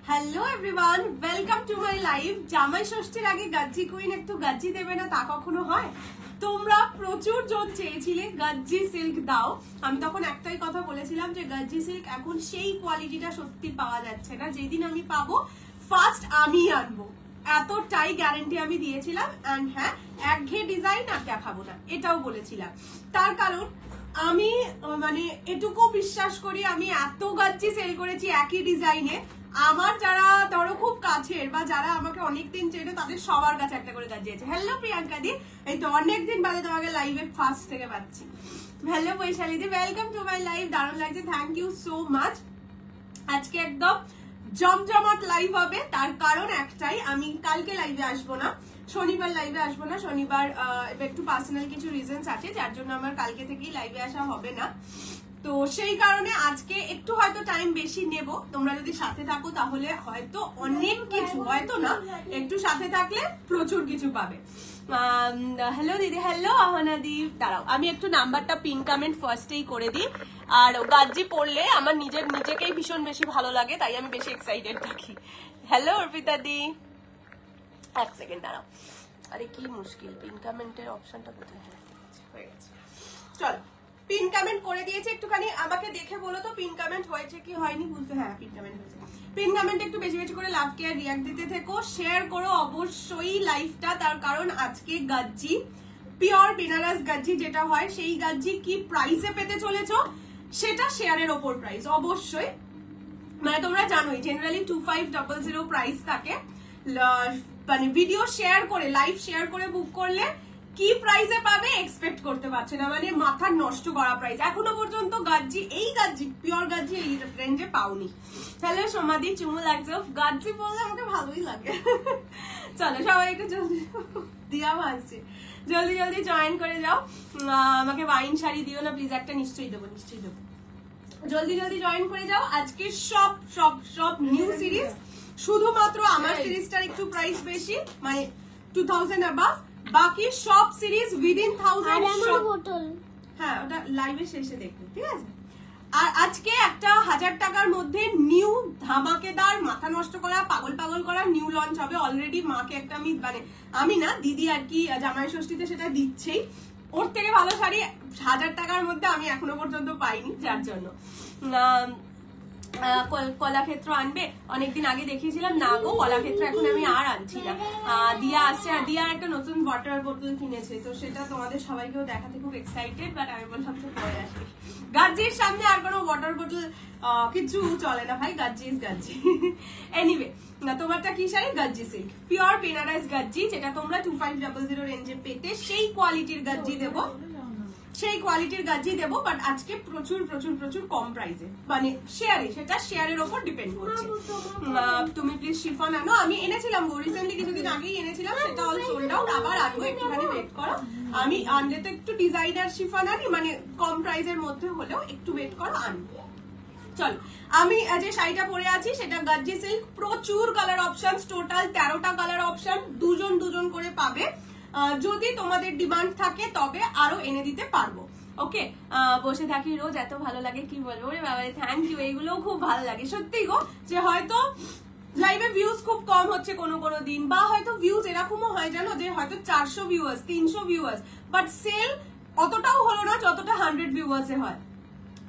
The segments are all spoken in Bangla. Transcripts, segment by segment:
Hello everyone, welcome to my live. জামাই ষষ্ঠীর আগে গাজ্জি কুইন একটু গাজ্জি দেবে না, তা কখনো হয়? তোমরা প্রচুর জন চেয়েছিলে গাজ্জি সিল্ক দাও। আমি তখন একটাই কথা বলেছিলাম যে গাজ্জি সিল্ক এখন সেই কোয়ালিটিটা সত্যি পাওয়া যাচ্ছে না। যেদিন আমি পাবো ফার্স্ট আমি আনবো, এতটাই গ্যারান্টি আমি দিয়েছিলাম। এন্ড হ্যাঁ, একঘেয়ে ডিজাইন আর দেখাবো না, এটাও বলেছিলাম। তার কারণ আমি মানে এটুকু বিশ্বাস করি, আমি এত গাজ্জি সেল করেছি একই ডিজাইনে। আমার যারা ধরো খুব কাছের বা যারা আমাকে অনেকদিন চেনো তাদের সবার কাছে একটা করে গাজ্জি আছে। হ্যালো প্রিয়াঙ্কা দি, এই তো অনেকদিন বাদে তোমাকে লাইভে ফার্স্ট থেকে পাচ্ছি। Hello Baishali di, welcome to my live. দারুণ লাগছে, থ্যাংক ইউ সো মাচ। আজকে একদম জমজমাট লাইভ হবে। তার কারণ একটাই, আমি কালকে লাইভে আসবো না, শনিবার লাইভে আসবো না। শনিবার একটু পার্সোনাল কিছু রিজনস আছে যার জন্য আমার কালকে থেকেই লাইভে আসা হবে না। তো সেই কারণে আজকে একটু হয়তো টাইম বেশি নেব। তোমরা যদি সাথে থাকো তাহলে হয়তো অনেক কিছু, হয়তো না, একটু সাথে থাকলে প্রচুর কিছু পাবে। হ্যালো দিদি, হ্যালো আহানা দি। দাঁড়াও আমি একটু নাম্বারটা পিন কমেন্ট ফার্স্টেই করে দিই। আর গাজ্জি পড়লে আমার নিজেকেই ভীষণ বেশি ভালো লাগে, তাই আমি বেশি এক্সাইটেড থাকি। হ্যালো অর্পিতা দি, এক সেকেন্ড দাঁড়াও। আরে কি মুশকিল, পিন কমেন্টের অপশনটা কোথায়? হয়ে গেছে, চলো পিন কমেন্ট করে দিয়েছে। একটুখানি আমাকে দেখে বলো তো পিন কমেন্ট হয়েছে কি হয়নি বুঝতে। হ্যাঁ পিন কমেন্ট হয়েছে। পিন কমেন্ট একটু বেশি বেশি করে লাভ কে রিয়াক্ট দিতে থেকো, শেয়ার করো অবশ্যই লাইভটা। তার কারণ আজকে গাজ্জি, পিওর বেনারস গাজ্জি যেটা হয় সেই গাজ্জি কি প্রাইসে পেতে চলেছো সেটা শেয়ারের ওপর প্রাইস অবশ্যই। মানে তোমরা জানোই জেনারেলি 2500 প্রাইস থাকে। মানে ভিডিও শেয়ার করে, লাইভ শেয়ার করে বুক করলে কি প্রাইসে পাবে এক্সপেক্ট করতে পারছে না, মানে মাথা নষ্ট করা প্রাইস। এখনো পর্যন্ত গাজ্জি, এই গাজ্জি পিওর গাজ্জি এই রেঞ্জে পাওনি। তাহলে সমাধি চুমু লাগছে, গাজ্জি বললে আমাকে ভালোই লাগে। চলো সবাই একটু জলদি, দিয়া ভাসছে, জলদি জলদি জয়েন করে যাও। আমাকে ওয়াইন শাড়ি দিও না প্লিজ, একটা নিশ্চয়ই দেবো, নিশ্চয়ই দেবো। জলদি জলদি জয়েন করে যাও। আজকে সব সব সব নিউ সিরিজ, শুধুমাত্র আমার সিরিজটার একটু প্রাইস বেশি, মানে 2000 অ্যাবাভ। বাকি সব সিরিজ উইদিন 1000। হ্যাঁ ওটা লাইভে শেষে দেখবে, ঠিক আছে? আর আজকে একটা 1000 টাকার মধ্যে নিউ ধামাকেদার মাথা নষ্ট করা, পাগল পাগল করা নিউ লঞ্চ হবে। অলরেডি মাকে একটা আমি না দিদি আর কি জামাই ষষ্ঠীতে সেটা দিচ্ছেই। ওর থেকে ভালো শাড়ি 1000 টাকার মধ্যে আমি এখনো পর্যন্ত পাইনি, যার জন্য কলাক্ষেত্র আনবে অনেকদিন আগে দেখিয়েছিলাম না গো, কলাক্ষেত্র এখন আমি আর আনছি না। দিয়া আসছে, আর দিয়া একটা নতুন ওয়াটার বোতল কিনেছে, তো সেটা তোমাদের সবাইকেও দেখাতে খুব এক্সাইটেড। বাট আমি বললাম তো পরে আসি, গাজ্জির সামনে আর কোনো ওয়াটার বোতল কিছু চলে না ভাই, গাজ্জি ইজ গাজ্জি। এনিওয়ে, তোমারটা কি শাড়ি? গাজ্জি সিল্ক, পিওর বেনারস গাজ্জি, যেটা তোমরা 2500 রেঞ্জে পেতে সেই কোয়ালিটির গাজ্জি দেবো, সেই কোয়ালিটির গাজ্জি দেবো। বাট আজকে প্রচুর প্রচুর প্রচুর কম প্রাইসে, মানে শেয়ারে, সেটা শেয়ারের ওপর ডিপেন্ড করছে। তুমি প্লিজ শিফন আনো। আমি এনেছিলাম গো রিসেন্টলি, কিছুদিন আগেই এনেছিলাম, সেটা অল সোল্ড আউট। আবার আনবো, একটুখানি ওয়েট করো। আমি আনলে তো একটু ডিজাইনার শিফন আনি, মানে কম প্রাইসের মধ্যে হলেও একটু ওয়েট করো, আনবো। চল, আমি যে শাড়িটা পরে আছি সেটা গাজ্জি সিল্ক, প্রচুর কালার অপশন, টোটাল 13টা কালার অপশন, দুজন দুজন করে পাবে। যদি তোমাদের ডিমান্ড থাকে তবে আরো এনে দিতে পারবো। ওকে, বসে থাকি রোজ, এত ভালো লাগে কি বলবো রে বাবা, থ্যাংক ইউ। এইগুলোও খুব ভালো লাগে সত্যি গো, যে হয়তো লাইভে ভিউজ খুব কম হচ্ছে কোনো কোনো দিন, বা হয়তো ভিউজ এরকমও হয় জানো যে হয়তো 400 ভিউয়ার্স, 300 ভিউয়ার্স, বাট সেল অতটাও হলো না যতটা 100 ভিউয়ার্সে হয়,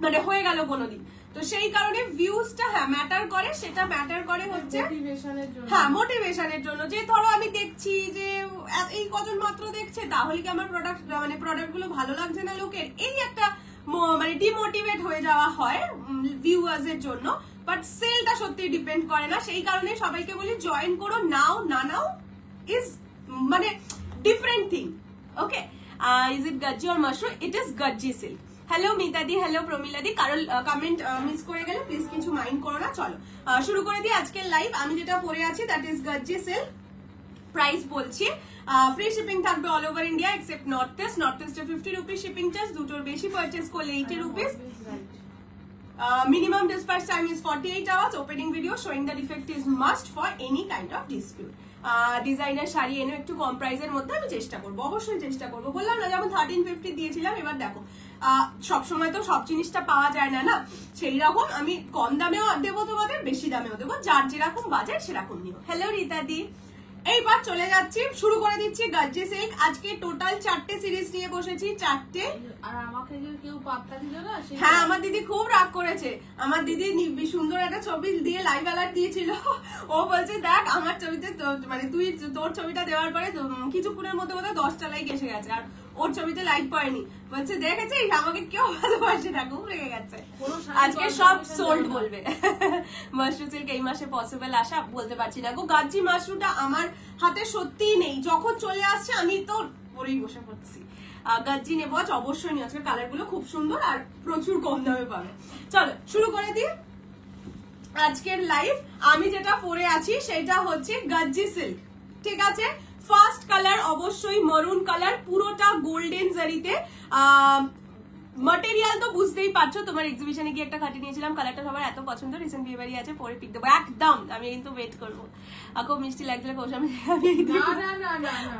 মানে হয়ে গেল কোনোদিন। তো সেই কারণে ভিউজটা হ্যাঁ ম্যাটার করে, সেটা ম্যাটার করে হচ্ছে হ্যাঁ মোটিভেশনের জন্য। যে ধরো আমি দেখছি যে এই কজন মাত্র দেখছে, তাহলে কি আমার প্রোডাক্ট গুলো ভালো লাগছে না লোকের, এই একটা মানে ডিমোটিভেট হয়ে যাওয়া হয় ভিউয়ার্স এর জন্য। বাট সেলটা সত্যি ডিপেন্ড করে না। সেই কারণে সবাইকে বলি জয়েন করো, নাও না নাও ইজ মানে different thing. Okay, is it Gajji or mushroom? It is Gajji silk. Hello মিতাদি, হ্যালো প্রমিলাদি, কারণ কমেন্ট মিস করে গেলে প্লিজ কিছু মাইন্ড করো না। চলো শুরু করে দিই আজকের লাইভ। আমি যেটা পরে আছি that is Gajji silk. Price বলছি, ফ্রি শিপিং থাকবে all over India except north east. North ইস্টে 50 রুপিস শিপিং চার্জ, দুটোর বেশি পারচেস করলে 80 rupees. Minimum dispatch time is 48 hours. Opening video showing the defect is must for any kind of dispute. Designer sari এনে একটু কম প্রাইসের মধ্যে আমি চেষ্টা করবো, অবশ্যই চেষ্টা করবো। বললাম না যেমন 1350 দিয়েছিলাম, এবার দেখো সবসময় তো সব জিনিসটা পাওয়া যায় না না, সেই রকম আমি কম দামেও দেবো তোমাদের, বেশি দামেও দেবো, যার যেরকম বাজেট সেরকম নিও। হ্যালো রীতাদি, এইবার চলে যাচ্ছি, শুরু করে দিচ্ছি গাজ্জি সিল্ক। আজকে টোটাল 4টে সিরিজ নিয়ে বসেছি, 4টে। আর আমাকে যে কেউ পাত্তা দিল না। হ্যাঁ, আমার দিদি খুব রাগ করেছে। আমার দিদি সুন্দর একটা ছবি দিয়ে লাইভ অ্যালার্ট দিয়েছিল। ও বলছে দেখ আমার ছবিতে মানে তুই তোর ছবিটা দেওয়ার পরে কিছুক্ষণের মধ্যে বোধহয় 10টা লাইক এসে গেছে, আর ওর ছবিতে লাইক পড়েনি। বলছে দেখেছিস আমাকে কেউ ভালোবাসে না, খুব রেগে গেছে। আজকে সব সোল্ড বলবে। মাশরু সিল্ক এই মাসে পসিবল আসা বলতে পারছি না গো। গাজ্জি মাশরুটা আমার হাতে সত্যিই নেই, যখন চলে আসছে আমি তো পরেই বসে পড়ছি। গাজ্জি নেবো আজ অবশ্যই নিয়ে, আজকের কালার গুলো খুব সুন্দর আর প্রচুর কম দামে পাবে। চলো শুরু করে দিই আজকের লাইভ। আমি যেটা পরে আছি সেটা হচ্ছে গাজ্জি সিল্ক, ঠিক আছে। ফার্স্ট কালার অবশ্যই মারুন কালার, পুরোটা গোল্ডেন জারিতে। ম্যাটেরিয়াল তো বুঝতেই পারছো, তোমার এক্সিবিশনে গিয়ে একটা খাটি নিয়েছিলাম, কালারটা সবার এত পছন্দ, রিসেন্ট বিয়ে বাড়ি আছে, পরে পিক দেবো একদম। আমি কিন্তু ওয়েট করবো, খুব মিষ্টি লাগছিল কৌশামি।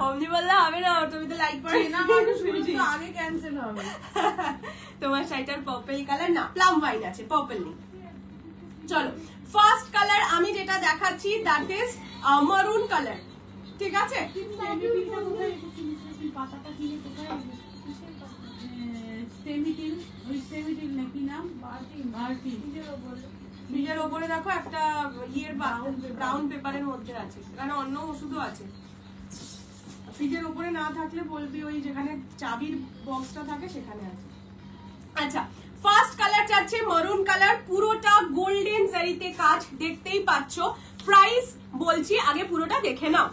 অমনি বললে হবে না, তুমি তো লাইক করে না, আগে ক্যান্সেল হবে। তোমার শাড়িটার পার্পল কালার না, প্লাম ওয়াইন আছে, পার্পল নেই। চলো ফার্স্ট কালার আমি যেটা দেখাচ্ছি দ্যাট ইজ মারুন কালার, ঠিক আছে। ফ্রিজের ওপরে দেখো একটা ইয়ের ব্রাউন পেপারের মধ্যে আছে, এখানে অন্য ওষুধও আছে। ফ্রিজের ওপরে না থাকলে বলবি ওই যেখানে চাবির বক্সটা থাকে সেখানে আছে। আচ্ছা, ফার্স্ট কালার যাচ্ছে মারুন কালার, পুরোটা গোল্ডেন জারিতে কাজ, দেখতেই পাচ্ছ। প্রাইস বলছি, আগে পুরোটা দেখে নাও।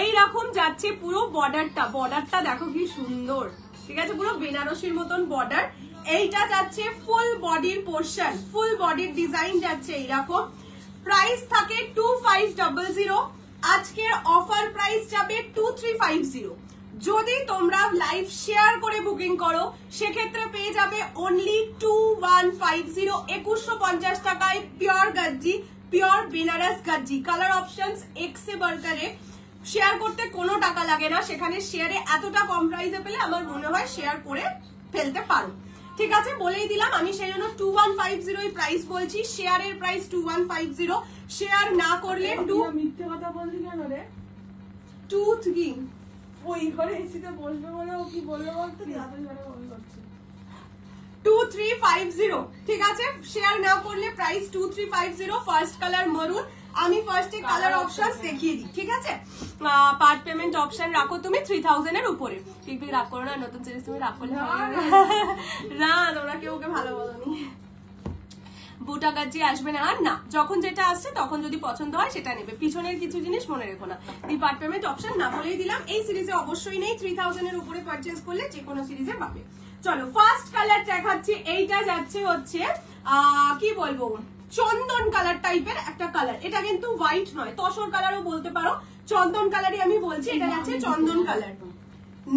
এই রকম যাচ্ছে পুরো বর্ডারটা দেখো কি সুন্দর, ঠিক আছে, পুরো বেনারসির মতন বর্ডার। এইটা যাচ্ছে ফুল বডির পোর্শন, ফুল বডির ডিজাইন যাচ্ছে এইরকম। প্রাইস থাকে 2500, আজকের অফার প্রাইস যাবে 2350। যদি তোমরা লাইভ শেয়ার করে বুকিং করো সেক্ষেত্রে পেয়ে যাবে অনলি 2150, 2150 টাকায় pure Gajji, pure Benaras Gajji. Colour options এক্সে বার্কারে, শেয়ার করতে কোনো টাকা লাগে না, সেখানে শেয়ারে এতটা কম প্রাইসে পেলে আমার মনে হয় শেয়ার করে ফেলতে পারো, ঠিক আছে। বলেই দিলাম আমি সেই জন্য 2150 প্রাইস বলছি, শেয়ারের প্রাইস 2150। শেয়ার না করলে মিথ্যে কথা বললি কেন রে? 23 ওই ঘরে এসিতে বসবে বলে ও কি বললো বলতে 2350, ঠিক আছে। শেয়ার না করলে প্রাইস 2350। ফার্স্ট কালার মারুন, আমি ফার্স্টে কালার অপশনস দেখিয়ে দিই, ঠিক আছে। পার্ট পেমেন্ট অপশন রাখো তুমি 3000 এর উপরে, ঠিক রাগ করো না, নতুন সিরিজ তুমি রাগ করলে না, তোমরা কেউ ওকে ভালো বলোনি। বুটা গাজ্জি আসবে না আর না, যখন যেটা আসছে তখন যদি পছন্দ হয় সেটা নেবে, পিছনের কিছু জিনিস মনে রেখো না। পার্ট পেমেন্ট অপশন না বলেই দিলাম, এই সিরিজে অবশ্যই নেই, 3000 এর উপরে পারচেজ করলে যে কোনো সিরিজে পাবে। চলো ফার্স্ট কালার দেখাচ্ছি, এইটা যাচ্ছে হচ্ছে কি বলবো, চন্দন কালার টাইপের একটা কালার। এটা কিন্তু হোয়াইট নয়, তসর কালারও বলতে পারো, চন্দন কালারই আমি বলছি, এটা যাচ্ছে চন্দন কালার।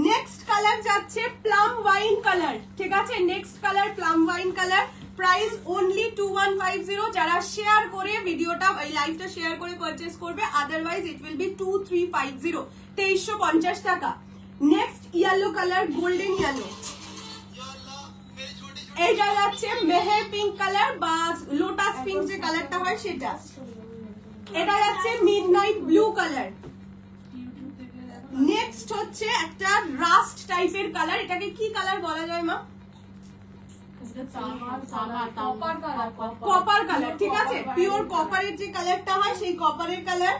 নেক্সট কালার যাচ্ছে প্লাম ওয়াইন কালার, ঠিক আছে। Next colour plum wine colour, price only 2150। যারা শেয়ার করে ভিডিওটা এই লাইভটা শেয়ার করে পারচেজ করবে, আদারওয়াইজ ইট উইল বি 2350, 2350 টাকা। Next yellow colour, golden yellow, এইটা যাচ্ছে মেহের পিঙ্ক কালার বা লোটাস পিঙ্ক যে কালারটা হয় সেটা। এটা যাচ্ছে মিডনাইট ব্লু কালার। নেক্সট হচ্ছে একটা রাস্ট টাইপের কালার, এটাকে কি কালার বলা যায় মা? কপার কালার, ঠিক আছে, পিওর কপারের যে কালারটা হয় সেই কপারের colour.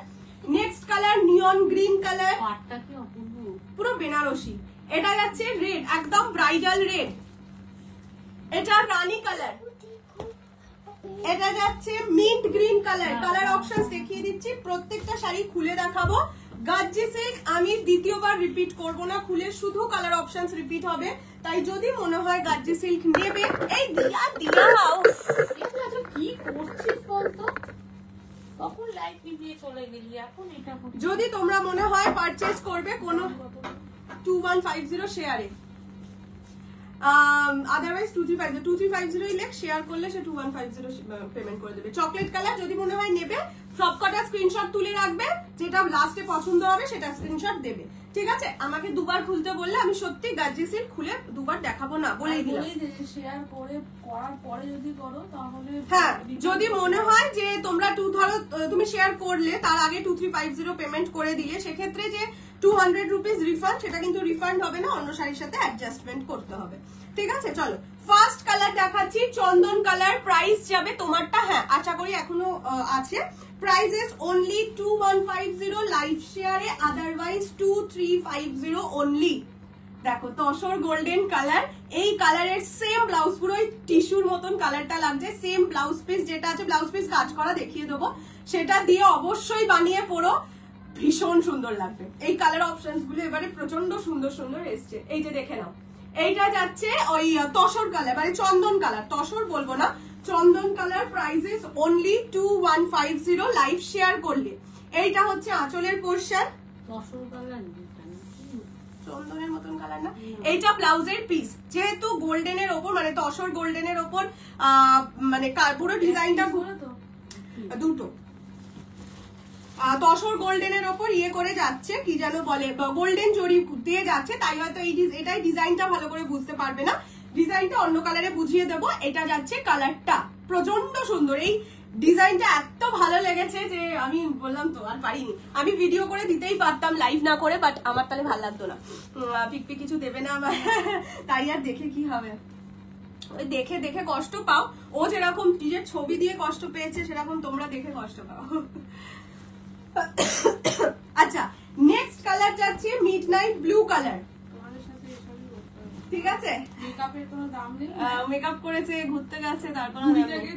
Next colour neon green colour, পুরো বেনারসি। এটা যাচ্ছে রেড, একদম ব্রাইডাল রেড। এটা রানী কালার, এটা যাচ্ছে mint green colour. Colour options দেখিয়ে দিচ্ছি, প্রত্যেকটা শাড়ি খুলে দেখাবো। গাজ্জি সিল্ক আমি দ্বিতীয়বার রিপিট করব না, খুলে শুধু কালার অপশনস রিপিট হবে, তাই যদি মনে হয় গাজ্জি সিল্ক নেবে, এই দিয়া দিয়াও কি করছিস বলতো, তখন লাইভ ভিডিও চলে গেলি, এখন এটা যদি তোমরা মনে হয় পারচেজ করবে কোনো 2150 শেয়ারে, আদারওয়াইজ 2350 লেখ শেয়ার করলে সে 2150 পেমেন্ট করে দেবে। চকলেট কালার যদি মনে হয় নেবে, সবকটা স্ক্রিনশট তুলে রাখবে, যেটা লাস্টে পছন্দ হবে সেটা স্ক্রিনশট দেবে। ঠিক আছে, আমাকে দুবার খুলতে বললে আমি সত্যি গার্জি সিল্ক খুলে দুবার দেখাবো না, বলেই দিলাম। শেয়ার করে করার পরে যদি করো তাহলে হ্যাঁ, যদি মনে হয় যে তোমরা ধরো তুমি শেয়ার করলে তার আগে 2350 পেমেন্ট করে দিলে, সেক্ষেত্রে যে 200 রুপিস রিফান্ড, সেটা কিন্তু রিফান্ড হবে না, অন্য শাড়ির সাথে অ্যাডজাস্টমেন্ট করতে হবে। ঠিক আছে, চলো ফার্স্ট কালার দেখাচ্ছি, চন্দন কালার। প্রাইস যাবে তোমারটা, হ্যাঁ আশা করি এখনো আছে। প্রাইস ইজ অনলি 2150 লাইভ শেয়ারে, আদারওয়াইজ 2350 অনলি। দেখো তসর গোল্ডেন কালার, এই কালারের সেম ব্লাউজ, পুরো টিস্যুর মতন কালারটা লাগছে, সেম ব্লাউজ পিস যেটা আছে, ব্লাউজ পিস কাজ করা দেখিয়ে দেবো, সেটা দিয়ে অবশ্যই বানিয়ে পড়ো, ভীষণ সুন্দর লাগবে। এই কালার অপশনস গুলো এবারে প্রচন্ড সুন্দর সুন্দর এসছে, এই যে দেখে নাও। এইটা যাচ্ছে ওই তসর কালার, মানে চন্দন কালার, তসর বলবো না, চন্দন colour. Price is only 2150 live share করলে। এইটা হচ্ছে আঁচলের পোরশন, তসর কালার চন্দনের মতন কালার না, এইটা ব্লাউজের পিস, যেহেতু গোল্ডেনের ওপর মানে তসর গোল্ডেনের ওপর মানে পুরো ডিজাইনটা দুটো তসর গোল্ডেনের ওপর ইয়ে করে যাচ্ছে, কি যেন বলে, গোল্ডেন জরি দিয়ে যাচ্ছে, তাই হয়তো এটাই ডিজাইনটা ভালো করে বুঝতে পারবে না, ডিজাইনটা অন্য কালারে বুঝিয়ে দেবো। এটা যাচ্ছে কালারটা প্রচন্ড সুন্দর, এই ডিজাইনটা এত ভালো লেগেছে যে আমি বললাম তো আর পারিনি, আমি ভিডিও করে দিতেই পারতাম লাইভ না করে, বাট আমার তাহলে ভালো লাগতো না, পিকপি কিছু দেবে না আমার, তাই আর দেখে কি হবে, ওই দেখে দেখে কষ্ট পাও, ও যেরকম নিজের ছবি দিয়ে কষ্ট পেয়েছে সেরকম তোমরা দেখে কষ্ট পাও। আচ্ছা, নেক্সট কালার যাচ্ছে মিডনাইট ব্লু কালার। ঠিক আছে, মেকআপের কোনো দাম নেই, মেকআপ করেছে, ঘুরতে গেছে, তারপর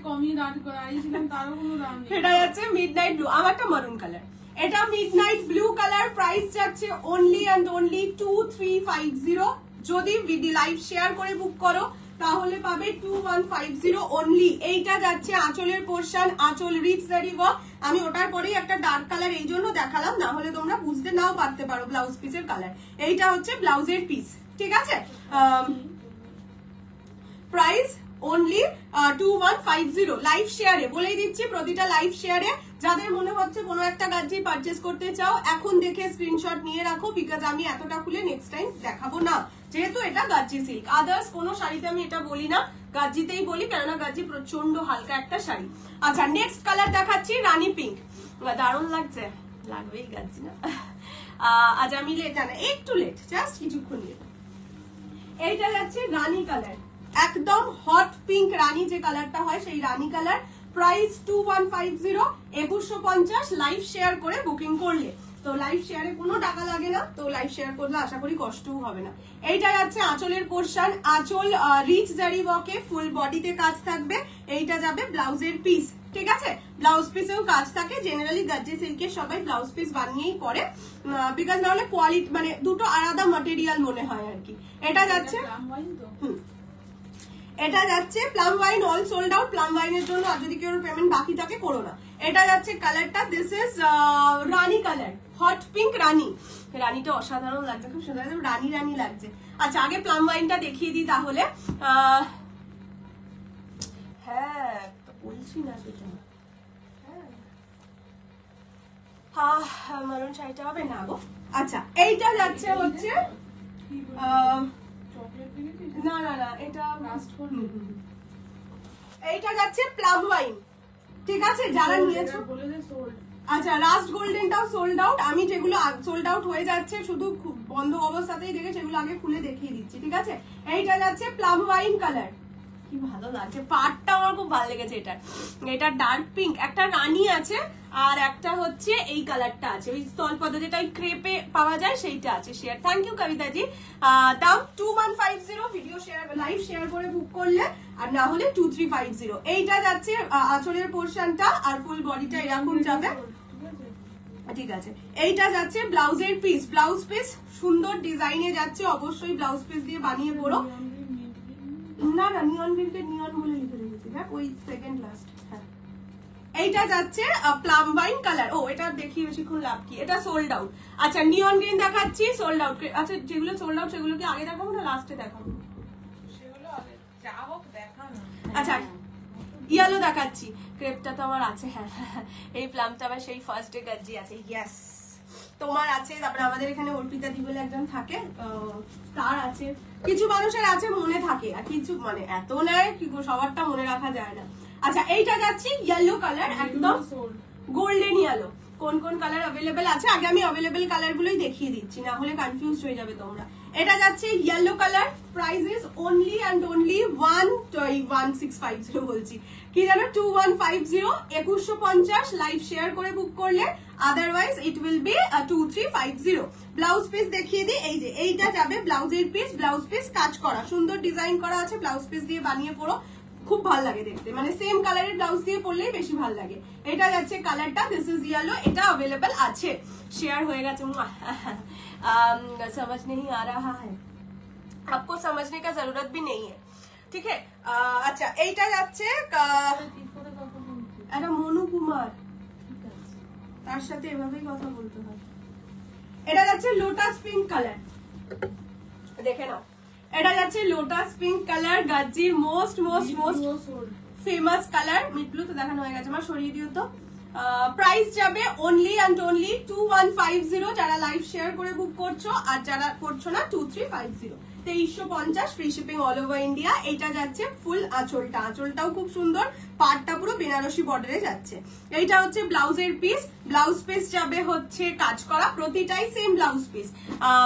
কমিয়ে দাঁড়িয়েছিলাম, তারও কোনো দাম নেই। সেটা যাচ্ছে মিডনাইট ব্লু, আমারটা মারুন কালার, এটা মিডনাইট ব্লু কালার। প্রাইস যাচ্ছে অনলি অ্যান্ড অনলি 2350। যদি লাইভ শেয়ার করে বুক করো তাহলে পাবে 2150 অনলি। এইটা যাচ্ছে আঁচলের পোরশন, আঁচল রিচ জারি ওয়ার্ক। আমি ওটার পরেই একটা ডার্ক কালার এই জন্য দেখালাম, না হলে তোমরা বুঝতে নাও পারতে পারো ব্লাউজ পিসের কালার। এইটা হচ্ছে ব্লাউজের পিস, ঠিক আছে। প্রাইস অনলি 2150 লাইভ শেয়ারে, বলেই দিচ্ছি প্রতিটা লাইভ শেয়ারে। যাদের মনে হচ্ছে কোনো একটা গাজি পারচেস করতে চাও, এখন দেখে স্ক্রিনশট নিয়ে রাখো, বিকজ আমি এতটা খুলে নেক্সট টাইম দেখাবো না, যেহেতু এটা গাজি সিল্ক। আদার্স কোনো শাড়িতে আমি এটা বলি না, গাজিতেই বলি, কেননা গাজি প্রচন্ড হালকা একটা শাড়ি। আচ্ছা, নেক্সট কালার দেখাচ্ছি রানী পিঙ্ক, দারুণ লাগছে, লাগবেই গাজি না। আজ আমি লেট না, একটু লেট, জাস্ট কিছুক্ষণ লেট। এইটা যাচ্ছে রানী কালার, একদম হট পিঙ্ক রানী যে কালারটা হয় সেই রানী কালার। প্রাইস 2150, 2150 লাইভ শেয়ার করে বুকিং করলে। তো লাইভ শেয়ারে কোনো টাকা লাগে না, তো লাইভ শেয়ার করলে আশা করি কষ্টও হবে না। এইটা যাচ্ছে আঁচলের পোরশন, আঁচল রিচ জারি ওয়ার্কে ফুল বডিতে কাজ থাকবে। এইটা যাবে ব্লাউজের পিস, ঠিক আছে, ব্লাউজ পিসেও কাজ থাকে। জেনারেলি গার্জি সিল্কের সবাই ব্লাউজ পিস বানিয়েই পরে, বিকজ না হলে কোয়ালিটি মানে দুটো আলাদা ম্যাটেরিয়াল মনে হয় আর কি। এটা যাচ্ছে এটা যাচ্ছে plum wine, all sold out. Plum ওয়াইনের জন্য আর যদি কেউ পেমেন্ট বাকি থাকে করো না। এটা যাচ্ছে কালারটা, দিস ইজ রানী কালার, হট পিঙ্ক রানী। রানীটা অসাধারণ লাগছে, খুব সুন্দর রানী রানী লাগছে। আচ্ছা, আগে প্লাম ওয়াইনটা দেখিয়ে দিই তাহলে। হ্যাঁ বলছি না সেটা, হ্যাঁ মারুন শাড়িটা হবে না গো। আচ্ছা, এইটা যাচ্ছে হচ্ছে না না না, এটা এইটা যাচ্ছে প্লাম ওয়াইন, ঠিক আছে, যারা নিয়েছো। আচ্ছা, রাস্ট গোল্ডেনটাও সোল্ড আউট। আমি যেগুলো সোল্ড আউট হয়ে যাচ্ছে শুধু বন্ধ অবস্থাতেই দেখে সেগুলো আগে খুলে দেখিয়ে দিচ্ছি, ঠিক আছে। এইটা যাচ্ছে প্লাম ওয়াইন কালার, কি ভালো লাগছে, পাড়টা আমার খুব ভালো লেগেছে। এটা ডার্ক পিঙ্ক, একটা রানী আছে, আর একটা হচ্ছে এই কালারটা আছে, ওই স্থলপদ্ম যেটা ওই ক্রেপে পাওয়া যায় সেইটা আছে। শেয়ার, থ্যাংক ইউ কবিতাজি। দাম 2150, ভিডিও শেয়ার লাইভ শেয়ার করে বুক করলে, আর না হলে 2350। এইটা যাচ্ছে আঁচলের পোরশনটা, আর ফুল বডিটা এরকম যাবে, ঠিক আছে। এইটা যাচ্ছে ব্লাউজের পিস, ব্লাউজ পিস সুন্দর ডিজাইনে যাচ্ছে, অবশ্যই ব্লাউজ পিস দিয়ে বানিয়ে পড়ো। না না, নিয়ন গ্রিনকে নিয়ন বলে লিখে রেখেছি, দেখ ওই সেকেন্ড লাস্ট। হ্যাঁ, এইটা যাচ্ছে প্লাম ওয়াইন কালার। ও, এটা দেখিয়ে বেশিক্ষণ লাভ কি, এটা সোল্ড আউট। আচ্ছা, নিয়ন গ্রিন দেখাচ্ছি, সোল্ড আউট। আচ্ছা, যেগুলো সোল্ড আউট সেগুলো কি আগে দেখাবো না লাস্টে দেখাবো? সেগুলো যা হোক দেখানো। আচ্ছা, ইয়েলো দেখাচ্ছি, ক্রেপটা তো আমার আছে। হ্যাঁ, এই প্লামটা আবার সেই ফার্স্ট ডে গাজি আছে। ইয়েস, তোমার আছে, তারপরে আমাদের এখানে অর্পিতা দি বলে একজন থাকে, তার আছে, কিছু মানুষের আছে মনে থাকে, আর কিছু মানে এত নেয় কি সবারটা মনে রাখা যায় না। আচ্ছা এইটা যাচ্ছি ইয়েলো কালার, একদম গোল্ডেন ইয়েলো। কোন কোন কালার অ্যাভেলেবেল আছে আগে আমি অ্যাভেলেবেল কালার গুলোই দেখিয়ে দিচ্ছি, না হলে কনফিউজ হয়ে যাবে তোমরা। এটা যাচ্ছে yellow colour, price is only and only 1650 বলছি কি জানো, 2150, 2150 লাইভ শেয়ার করে বুক করলে, otherwise it will be 2350। Blouse piece দেখিয়ে দিই, এই যে এইটা যাবে ব্লাউজের পিস, ব্লাউজ পিস কাজ করা, সুন্দর ডিজাইন করা আছে, ব্লাউজ পিস দিয়ে বানিয়ে পড়ো, খুব ভালো লাগে দেখতে, মানে সেম কালারের ব্লাউজ দিয়ে পরলেই বেশি ভালো লাগে। এটা যাচ্ছে কালারটা, দিস ইজ ইয়েলো, এটা अवेलेबल আছে, শেয়ার হয়ে গেছে। समझ नहीं आ रहा है, आपको समझने का जरूरत भी नहीं है, ठीक है। আচ্ছা এইটা যাচ্ছে একটা মনু কুমার, তার সাথে এভাবেই কথা বলতে হয়। এটা যাচ্ছে লোটাস পিঙ্ক কালার, দেখে নাও, এটা যাচ্ছে লোটাস পিঙ্ক কালার, গাজ্জির most most most famous colour. মিটলু তো দেখানো হয়ে গেছে, আমার সরিয়ে দিও তো। প্রাইস যাবে অনলি অ্যান্ড অনলি 2150, যারা লাইভ শেয়ার করে বুক করছো, আর যারা করছো না 2350, 2350 free shipping all over India. এইটা যাচ্ছে ফুল আঁচলটা, আঁচলটাও খুব সুন্দর, পাড়টা পুরো বেনারসি বর্ডারে যাচ্ছে। এইটা হচ্ছে ব্লাউজের পিস, ব্লাউজ পিস যাবে হচ্ছে কাজ করা, প্রতিটাই সেম ব্লাউজ পিস।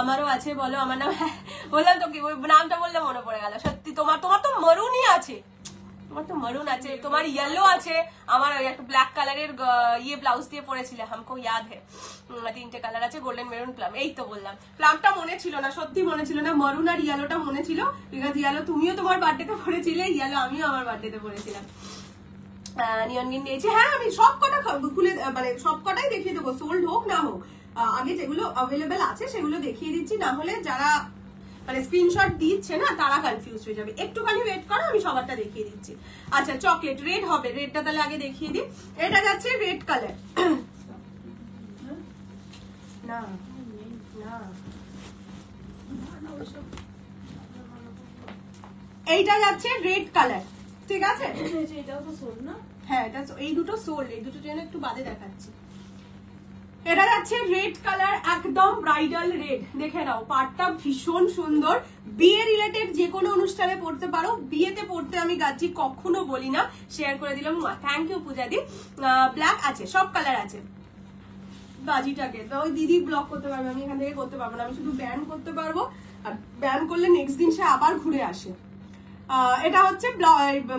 আমারও আছে, বলো আমার নাম, বললাম তো কি ওই নামটা বললে মনে পড়ে গেল, সত্যি তোমার তো মরুনই আছে, তোমার তো মরুন আছে, তোমার ইয়েলো আছে, আমার একটা ব্ল্যাক কালারের ইয়ে ব্লাউজ দিয়ে পরেছিলে, হামকো ইয়াদ হে। তিনটে কালার আছে, গোল্ডেন মেরুন প্লাম, এই তো বললাম, প্লামটা মনে ছিল না, সত্যি মনে ছিল না, মরুন আর ইয়েলোটা মনে ছিল, বিকজ ইয়েলো তুমিও তোমার বার্থডেতে পরেছিলে, ইয়েলো আমিও আমার বার্থডেতে পরেছিলাম। নিয়ন গিন নিয়েছি, হ্যাঁ আমি সব কটা খুলে মানে সব কটাই দেখিয়ে দেবো, সোল্ড হোক না হোক, আগে যেগুলো অ্যাভেলেবেল আছে সেগুলো দেখিয়ে দিচ্ছি, না হলে যারা মানে স্ক্রিনশট দিচ্ছে না তারা কনফিউজ হয়ে যাবে, একটুখানি ওয়েট করো, আমি সবারটা দেখিয়ে দিচ্ছি। আচ্ছা চকলেট রেড হবে, রেডটা তাহলে আগে দেখিয়ে দিই। এটা যাচ্ছে রেড কালার, না না এইটা যাচ্ছে রেড কালার, ঠিক আছে, এটাও তো সোল না, হ্যাঁ এটা এই দুটো সোল্ড, এই দুটো জন্য একটু বাদে দেখাচ্ছি। এটা যাচ্ছে রেড কালার, একদম ব্রাইডাল রেড, দেখে নাও, পাড়টা ভীষণ সুন্দর, বিয়ে রিলেটেড যে কোনো অনুষ্ঠানে পড়তে পারো, বিয়েতে পড়তে আমি গাচ্ছি কখনো বলি না, শেয়ার করে দিলাম, থ্যাংক ইউ পূজাদি। ব্ল্যাক আছে, সব কালার আছে। বাজিটাকে তো ওই দিদি ব্লক করতে পারবে, আমি এখান থেকে করতে পারবো না, আমি শুধু ব্যান করতে পারবো, আর ব্যান করলে নেক্সট দিন সে আবার ঘুরে আসে। এটা হচ্ছে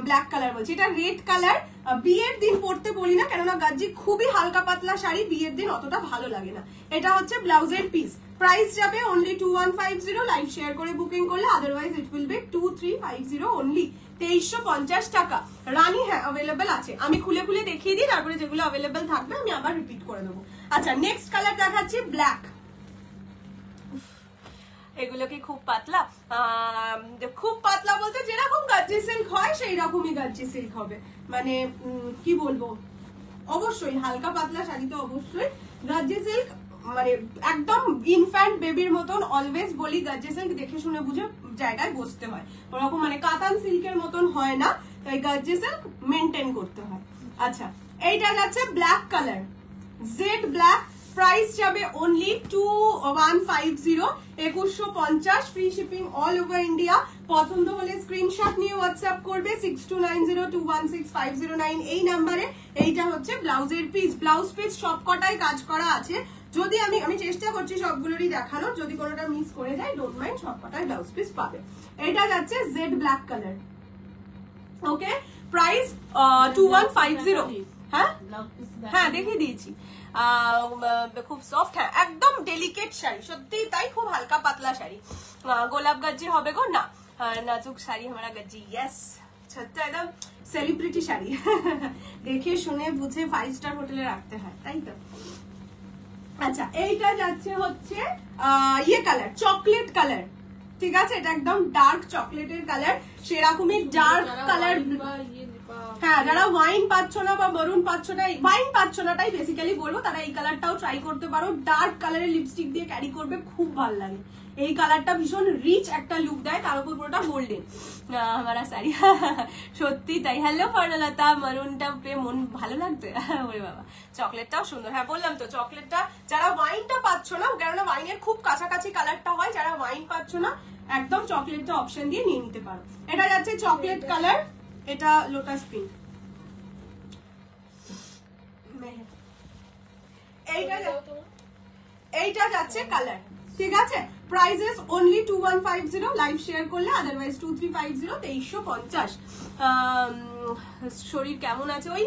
ব্ল্যাক কালার বলছি, এটা রেড কালার, বিয়ের দিন পরতে বলি না, কেননা গাজ্জি খুবই হালকা পাতলা শাড়ি, বিয়ের দিন অতটা ভালো লাগে না। এটা হচ্ছে ব্লাউজের পিস, প্রাইস যাবে অনলি 2150, লাইভ শেয়ার করে বুকিং করলে, otherwise it will be 2350 only, 2350 টাকা। রানী হ্যাঁ অ্যাভেলেবেল আছে, আমি খুলে খুলে দেখিয়ে দিই, তারপরে যেগুলো অ্যাভেলেবেল থাকবে আমি আবার রিপিট করে দেবো। আচ্ছা নেক্সট কালার দেখাচ্ছি ব্ল্যাক, এগুলো কি খুব পাতলা? খুব পাতলা বলতে যেরকম গাজ্জি সিল্ক হয় সেই রকমই গাজ্জি সিল্ক হবে, মানে কি বলবো, অবশ্যই হালকা পাতলা শাড়ি তো অবশ্যই, গাজ্জি সিল্ক মানে একদম ইনফ্যান্ট বেবির মতন, অলওয়েজ বলি গাজ্জি সিল্ক দেখে শুনে বুঝে জায়গায় বসতে হয়, ওরকম মানে কাতান সিল্কের মতন হয় না, তাই গাজ্জি সিল্ক মেনটেন করতে হয়। আচ্ছা এইটা যাচ্ছে black colour, jade black, price যাবে only 2150, 2150 free shipping all over India. পছন্দ হলে স্ক্রিনশট নিয়ে হোয়াটসঅ্যাপ করবে 6290216509 এই নাম্বারে। এইটা হচ্ছে ব্লাউজের পিস, ব্লাউজ পিস সবকটাই কাজ করা আছে, যদি আমি চেষ্টা করছি সবগুলোরই দেখানোর, যদি কোনোটা মিস করে যায় ডোন্ট মাইন্ড, সবকটাই ব্লাউজ পিস পাবে। এটা যাচ্ছে জেড ব্ল্যাক কালার, ওকে, প্রাইস 2150। হ্যাঁ হ্যাঁ দেখিয়ে দিয়েছি, খুব সফট, হ্যাঁ একদম ডেলিকেট শাড়ি, সত্যি তাই, খুব হালকা পাতলা শাড়ি, গোলাপ গজ্জি হবে গো না, নাজুক শাড়ি हमारा गज्जी, यस সত্যি একদম সেলিব্রিটি শাড়ি, দেখে শুনে বুঝে 5 স্টার হোটেলে রাখতে হয়, তাই তো। আচ্ছা এইটা যাচ্ছে হচ্ছে ইয়ে কালার, চকলেট কালার, ঠিক আছে, এটা একদম ডার্ক চকলেটের কালার, সেরকমই ডার্ক কালার, হ্যাঁ যারা ওয়াইন পাচ্ছ না বা মরুন পাচ্ছ না, ওয়াইন পাচ্ছ নাটাই বেসিক্যালি বলবো, তারা এই কালারটাও ট্রাই করতে পারো, ডার্ক কালারের লিপস্টিক দিয়ে ক্যারি করবে, খুব ভালো লাগে, এই কালারটা ভীষণ রিচ একটা লুক দেয়, তার উপর পুরোটা গোল্ডেন আমারা শাড়ি। সত্যি তাই। হ্যালো ফর্ণলতা, মারুনটা পেয়ে মন ভালো লাগছে। ওরে বাবা, চকলেটটাও সুন্দর। হ্যাঁ বললাম তো, চকলেটটা যারা ওয়াইনটা পাচ্ছ না, কেননা ওয়াইনের খুব কাছাকাছি কালারটা হয়, যারা ওয়াইন পাচ্ছ না একদম চকলেটটা অপশন দিয়ে নিয়ে নিতে পারো। এটা যাচ্ছে চকলেট কালার, এটা লোটাস পিঙ্ক। এইটা যাচ্ছে কালার, ঠিক আছে। প্রাইসেস অনলি 2150, লাইভ শেয়ার করলে আদারওয়াইজ 2350, 2350। শরীর কেমন আছে? ওই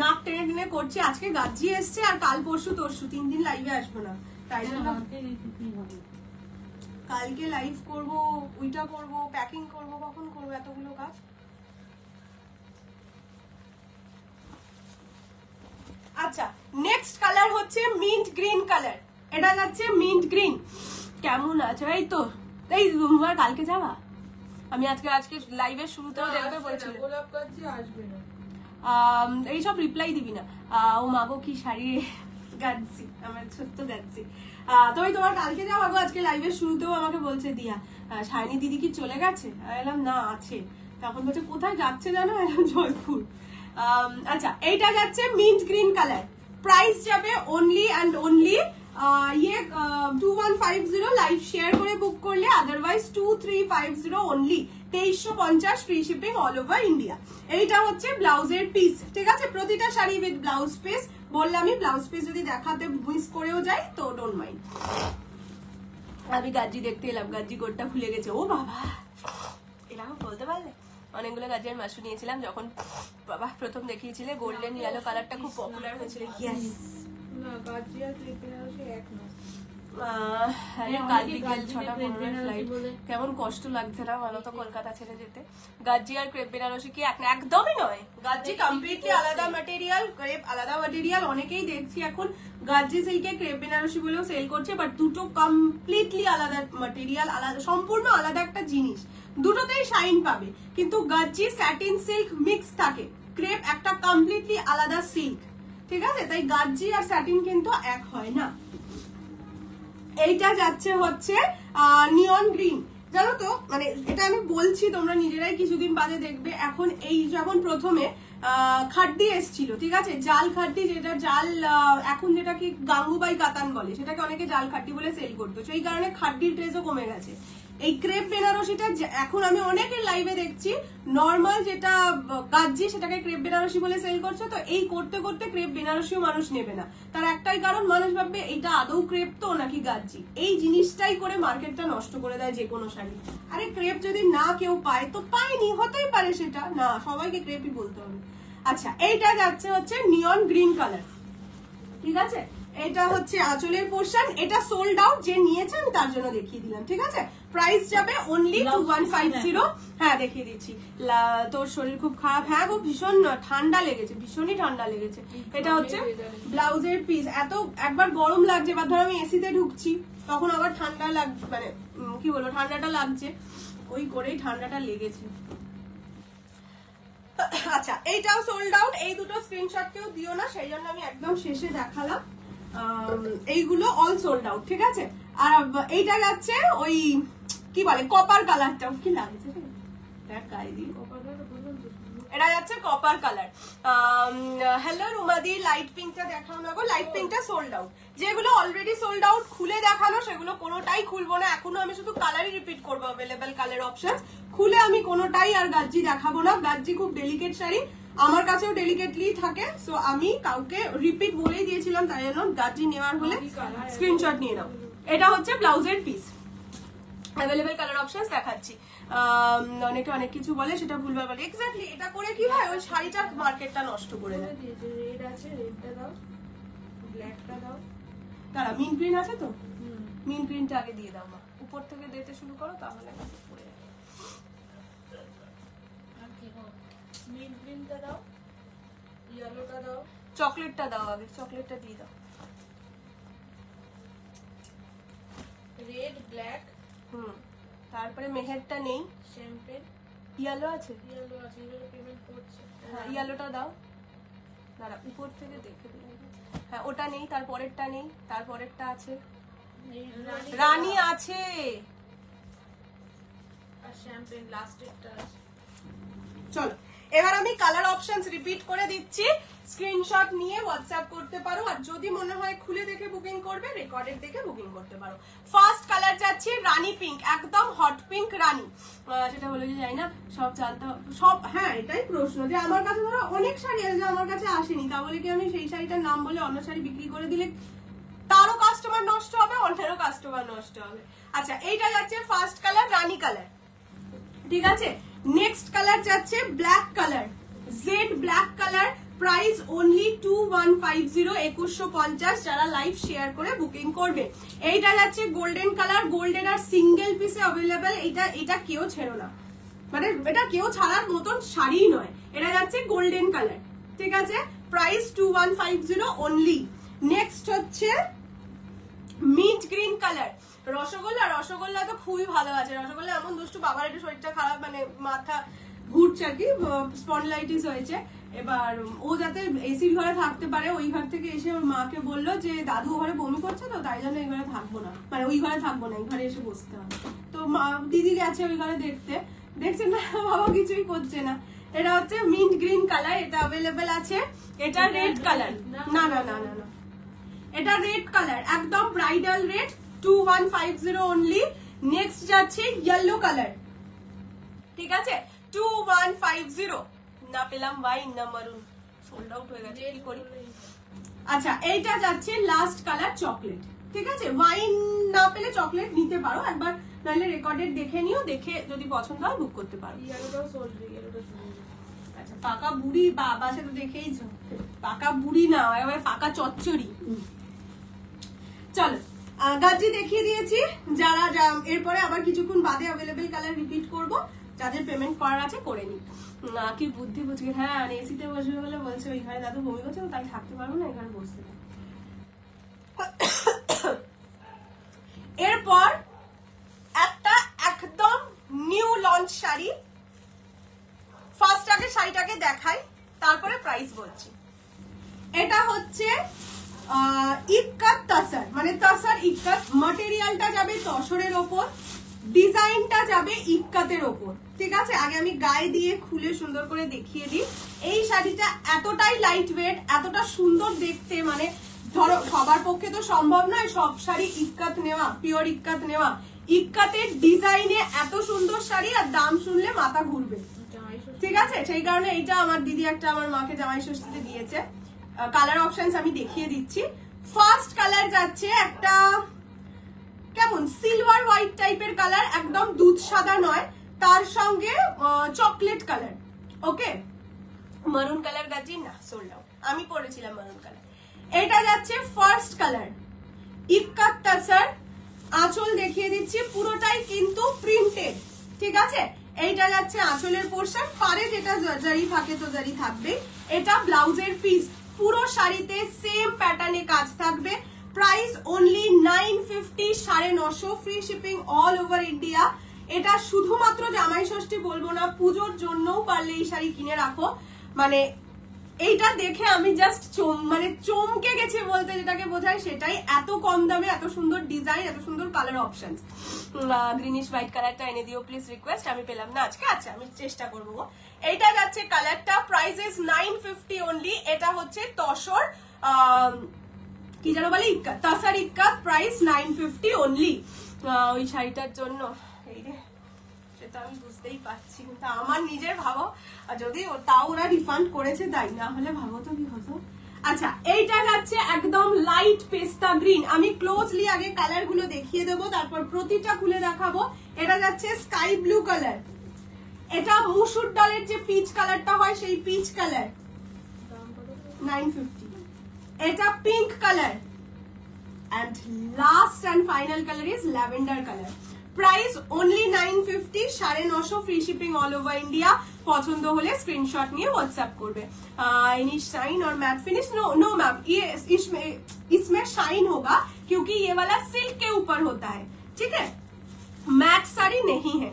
নাক টেনে টেনে করছে। আজকে গাজি এসছে আর কাল পরশু তরশু 3 দিন লাইভে আসবো না, তাই জন্য কালকে লাইভ করব, ওইটা করব, প্যাকিং করব, কখন করব এতগুলো কাজ। আচ্ছা, নেক্সট কালার হচ্ছে মিন্ট গ্রিন কালার। এটা যাচ্ছে মিন্ট গ্রিন। কেমন আছে? এই তো, এই তোমার কালকে যাবা? আমি আজকে লাইভের শুরুতেও দেখবে বলছিল এইসব রিপ্লাই দিবি না। ও মাগো কি শাড়ি গাচ্ছি, আমার ছোট্ট গাচ্ছি। তবে তোমার কালকে যাও আগো, আজকে লাইভের শুরুতেও আমাকে বলছে দিয়া শাইনি দিদি কি চলে গেছে? এলাম না, আছে। তখন বলছে কোথায় যাচ্ছে জানো? এলাম জয়পুর। আচ্ছা, এইটা যাচ্ছে মিন্ট গ্রিন কালার। প্রাইস যাবে only and only 2150, live share করে বুক করলে otherwise 2350 only, 2350 free shipping all over India. এইটা হচ্ছে ব্লাউজের পিস, ঠিক আছে। প্রতিটা শাড়ি উইথ ব্লাউজ পিস। বললামই ব্লাউজ পিস যদি দেখাতে মিস করেও যাই তো ডোন্ট মাইন্ড। আমি গাজি দেখতে এলাম, গাজি কোটটা খুলে গেছে। ও বাবা, এরকম বলতে পারলে? অনেকগুলো গাজিয়ার মাশু নিয়েছিলাম যখন বাবা প্রথম দেখিয়েছিলে, গোল্ডেন ইয়েলো কালারটা খুব পপুলার হয়েছিল। ইয়েস, কেমন কষ্ট লাগছে না বলো তো কলকাতা ছেড়ে যেতে? গাজি আর ক্রেপ বেনারসি কি একদমই নয়। গাজি কমপ্লিটলি আলাদা ম্যাটেরিয়াল, ক্রেপ আলাদা ম্যাটেরিয়াল। অনেকেই দেখছি এখন গাজি সিল্কে ক্রেপ বেনারসি বলেও সেল করছে, বাট দুটো কমপ্লিটলি আলাদা ম্যাটেরিয়াল, আলাদা, সম্পূর্ণ আলাদা একটা জিনিস। দুটোতেই শাইন পাবে, কিন্তু গাজি স্যাটিন সিল্ক মিক্স থাকে, ক্রেপ একটা কমপ্লিটলি আলাদা সিল্ক, ঠিক আছে। তাই গাজি আর স্যাটিন কিন্তু এক হয় না। এইটা যাচ্ছে হচ্ছে নিয়ন গ্রিন। জানো তো, মানে এটা আমি বলছি, তোমরা নিজেরাই কিছুদিন বাদে দেখবে। এখন এই যেমন প্রথমে খাড্ডি এসছিল, ঠিক আছে, জাল খাড্ডি, যেটা জাল, এখন যেটা কি গাঙ্গুবাই কাতান বলে, সেটাকে অনেকে জাল খাড্ডি বলে সেল করতো। সেই কারণে খাড্ডির ট্রেজও কমে গেছে। এই ক্রেপ বেনারসিটা এখন আমি অনেকের লাইভে দেখছি, নর্মাল যেটা গাজি সেটাকে ক্রেপ বেনারসি বলে সেল করছে। তো এই করতে করতে ক্রেপ বেনারসিও মানুষ নেবে না, তার একটাই কারণ, মানুষ ভাববে এটা আদৌ ক্রেপ তো নাকি গাজি। এই জিনিসটাই করে মার্কেটটা নষ্ট করে দেয় যে কোনো শাড়ি। আরে ক্রেপ যদি না কেউ পায় তো পায়নি, হতেই পারে, সেটা না সবাইকে ক্রেপই বলতে হবে। আচ্ছা, এইটা যাচ্ছে হচ্ছে নিয়ন গ্রিন কালার, ঠিক আছে। এটা হচ্ছে আঁচলের পোর্শন। এটা সোল্ড আউট, যে নিয়েছেন তার জন্য দেখিয়ে দিলাম, ঠিক আছে। প্রাইস যাবে অনলি 2150। হ্যাঁ দেখিয়ে দিচ্ছি। তোর শরীর খুব খারাপ? হ্যাঁ গো, ভীষণ ঠান্ডা লেগেছে, ভীষণই ঠান্ডা লেগেছে। এটা হচ্ছে ব্লাউজের পিস। এত একবার গরম লাগছে, এবার ধর আমি এসিতে ঢুকছি, তখন আবার ঠান্ডা লাগছে, মানে কি বলবো, ঠান্ডাটা লাগছে, ওই করেই ঠান্ডাটা লেগেছে। আচ্ছা, এইটাও সোল্ড আউট। এই দুটো স্ক্রিনশট কেউ দিও না, সেই জন্য আমি একদম শেষে দেখালাম। এইগুলো অল সোল্ড আউট, ঠিক আছে। আর এইটা যাচ্ছে ওই কি বলে কপার কালারটা, কি লাগছে এটা যাচ্ছে কপার কালার। হ্যালো রুমাদি, লাইট পিঙ্কটা দেখাও না গো। লাইট পিঙ্কটা সোল্ড আউট। যেগুলো অলরেডি সোল্ড আউট খুলে দেখানো সেগুলো কোনোটাই খুলবো না, এখনো আমি শুধু কালারই রিপিট করবো, অ্যাভেলেবেল কালার অপশন। খুলে আমি কোনোটাই আর গাজি দেখাবো না। গাজি খুব ডেলিকেট শাড়ি, আমার কাছেও ডেলিকেটলি থাকে, সো আমি কাউকে রিপিট বলেই দিয়েছিলাম, তাই জন্য গাজি নেওয়ার হলে স্ক্রিনশট নিয়ে নাও। এটা হচ্ছে ব্লাউজের পিস, অ্যাভেলেবেল কালার অপশন দেখাচ্ছি। অনেকে অনেক কিছু বলে, সেটা ভুলভাল বলে। এক্স্যাক্টলি এটা করে কি হয়, ওই শাড়িটার মার্কেটটা নষ্ট করে দেয়। রেড আছে, রেডটা দাও, ব্ল্যাকটা দাও। দাঁড়া, মিন্ট গ্রিন আছে তো, মিন্ট গ্রিনটা আগে দিয়ে দাও মা, উপর থেকে দিতে শুরু করো, তাহলে পড়ে যাবে। মিন্ট গ্রিনটা দাও, ইয়েলোটা দাও, চকলেটটা দাও আগে, চকলেটটা দিয়ে দাও। রেড, ব্ল্যাক, তারপরে মেহেরটা নেই, শ্যাম্পেন, ইয়েলো আছে, ইয়েলো আছে, ইয়েলো পেমেন্ট করছে। হ্যাঁ ইয়েলোটা দাও, দাঁড়া উপর থেকে দেখে দিই। হ্যাঁ ওটা নেই, তারপরেরটা নেই, তারপরেরটা আছে, রানী আছে আর শ্যাম্পেন লাস্টেরটা। চলো এবার আমি কালার অপশনস রিপিট করে দিচ্ছি, স্ক্রিনশট নিয়ে হোয়াটসঅ্যাপ করতে পারো, আর যদি মনে হয় খুলে দেখে বুকিং করবে, রেকর্ডেড দেখে বুকিং করতে পারো। ফার্স্ট কালার যাচ্ছে রানী পিঙ্ক, একদম হট পিঙ্ক রানী। সেটা বলে যে যাই না সব জানতে সব, হ্যাঁ এটাই প্রশ্ন যে আমার কাছে ধরো অনেক শাড়ি আছে আমার কাছে আসেনি, তা বলে কি আমি সেই শাড়িটার নাম বলে অন্য শাড়ি বিক্রি করে দিলে তারও কাস্টমার নষ্ট হবে, অন্যেরও কাস্টমার নষ্ট হবে। আচ্ছা এইটা যাচ্ছে ফার্স্ট কালার রানী কালার, ঠিক আছে। নেক্সট কালার যাচ্ছে black colour, jade black colour, price only 2150, 2150, যারা লাইভ শেয়ার করে বুকিং করবে। এইটা যাচ্ছে গোল্ডেন কালার, গোল্ডেন আর সিঙ্গেল পিসে অ্যাভেলেবেল, এটা কেউ ছেড়ো না, মানে এটা কেউ ছাড়ার মতন শাড়ি নয়। এটা যাচ্ছে গোল্ডেন কালার, ঠিক আছে, প্রাইস 2150 অনলি। নেক্সট হচ্ছে mint green colour, rasgulla, rasgulla তো খুবই ভালো আছে। রসগোল্লা এমন দুষ্টু, বাবার একটু শরীরটা খারাপ, মানে মাথা ঘুরছে আর কি, স্পন্ডলাইটিস হয়েছে। এবার ও যাতে এসির ঘরে থাকতে পারে, ওই ঘর থেকে এসে ওর মাকে বললো যে দাদু ঘরে বমি করছে তো তাই জন্য এই ঘরে থাকবো না, মানে ওই ঘরে থাকবো না, এই ঘরে এসে বসতে হবে। তো দিদি গেছে ওই ঘরে দেখতে, দেখছে না বাবা কিছুই করছে না। এটা হচ্ছে মিন্ট গ্রিন কালার, এটা অ্যাভেলেবেল আছে। এটা রেড কালার, না না না না না, এটা রেড কালার, একদম ব্রাইডাল রেড, 2150 অনলি। নেক্সট যাচ্ছে ইয়েলো কালার, ঠিক আছে, 2150। না পেলাম ওয়াইন না মারুন, সোল্ড আউট হয়ে গেছে, কি করি। আচ্ছা এইটা যাচ্ছে লাস্ট কালার চকলেট, ঠিক আছে। ওয়াইন না পেলে চকলেট নিতে পারো একবার, নাহলে রেকর্ডেড দেখে নিও, দেখে যদি পছন্দ হয় বুক করতে পারো। আচ্ছা পাকা বুড়ি, বাবা সে তো দেখেইছো, পাকা বুড়ি না এবার পাকা চচ্চড়ি। চলো গাজি দেখিয়ে দিয়েছি, যারা এরপরে আবার কিছুক্ষণ বাদে অ্যাভেলেবেল কালার রিপিট করব, যাদের পেমেন্ট করার আছে করে নি। কি বুদ্ধি বুঝি, হ্যাঁ এসিতে বসবে বলে বলছে ওই ঘরে দাদু বমি করছে তাই থাকতে পারবো না, এখানে বসতে। এরপর একটা একদম নিউ লঞ্চ শাড়ি, ফার্স্ট আগে শাড়িটাকে দেখাই তারপরে প্রাইস বলছি। এটা হচ্ছে ইক্কাত তাসার, মানে তাসার ইক্কাত, ম্যাটেরিয়ালটা যাবে তসরের ওপর, ডিজাইনটা যাবে ইক্কাতের ওপর, ঠিক আছে। আগে আমি গায়ে দিয়ে খুলে সুন্দর করে দেখিয়ে দিই। এই শাড়িটা এতটাই লাইট ওয়েট, এতটা সুন্দর দেখতে, মানে ধরো সবার পক্ষে তো সম্ভব নয় সব শাড়ি ইক্কাত নেওয়া, পিওর ইক্কাত নেওয়া। ইক্কাতের ডিজাইনে এত সুন্দর শাড়ি, আর দাম শুনলে মাথা ঘুরবে, ঠিক আছে। সেই কারণে এইটা আমার দিদি একটা আমার মাকে জামাই ষষ্ঠীতে দিয়েছে। কালার অপশনস আমি দেখিয়ে দিচ্ছি। ফার্স্ট কালার যাচ্ছে একটা কেমন সিলভার হোয়াইট টাইপের কালার, একদম দুধ সাদা নয়, তার সঙ্গে চকলেট কালার, ওকে। মারুন কালার গাজি না, সোল্ড আউট, আমি পরেছিলাম মারুন কালার। এটা যাচ্ছে ফার্স্ট কালার ইক্কাত তাসার, আঁচল দেখিয়ে দিচ্ছি, পুরোটাই কিন্তু প্রিন্টেড, ঠিক আছে। এইটা যাচ্ছে আঁচলের পোর্শন, পারে যেটা জারি থাকে তো জারি থাকবে। এটা ব্লাউজের পিস, পুরো শাড়িতে সেম প্যাটার্নে কাজ থাকবে। Price only 950, 950, free shipping all over India. এটা শুধুমাত্র জামাই ষষ্ঠী বলবো না, পুজোর জন্যও পারলে এই শাড়ি কিনে রাখো। মানে এইটা দেখে আমি জাস্ট চমকে গেছি বলতে যেটাকে বোঝায় সেটাই, এত কম দামে এত সুন্দর ডিজাইন, এত সুন্দর কালার অপশনস। গ্রিনিশ হোয়াইট কালারটা এনে দিও প্লিজ, রিকোয়েস্ট, আমি পেলাম না আজকে, আচ্ছা আমি চেষ্টা করবো। এইটা যাচ্ছে কালারটা, প্রাইস ইজ 950 অনলি। এটা হচ্ছে তসর কি যেন বলে ইক্কাত, তাসার ইক্কাত, প্রাইস 950 অনলি। ওই শাড়িটার জন্য এই রে, সেটা আমি বুঝতেই পারছি, কিন্তু আমার নিজের ভাবো, যদি তাও ওরা রিফান্ড করেছে তাই, না হলে ভাবো তো কি হতো। আচ্ছা এইটা যাচ্ছে একদম লাইট পেস্তা গ্রিন, আমি ক্লোজলি আগে কালার গুলো দেখিয়ে দেবো, তারপর প্রতিটা খুলে দেখাবো। এটা যাচ্ছে স্কাই ব্লু কালার, এটা মুসুর ডালের যে পিচ কালারটা হয় সেই পিচ কালার, 950। এটা pink colour, and last and final color is lavender color. Price only 950, 950, free shipping all over India. পছন্দ হলে স্ক্রিনশট নিয়ে হোয়াটসঅ্যাপ করবে। एनी शाइन और मैट फिनिश? नो मैम, ये इसमें शाइन होगा क्योंकि ये वाला सिल्क के ऊपर होता है, ठीक है, मैट साड़ी नहीं है।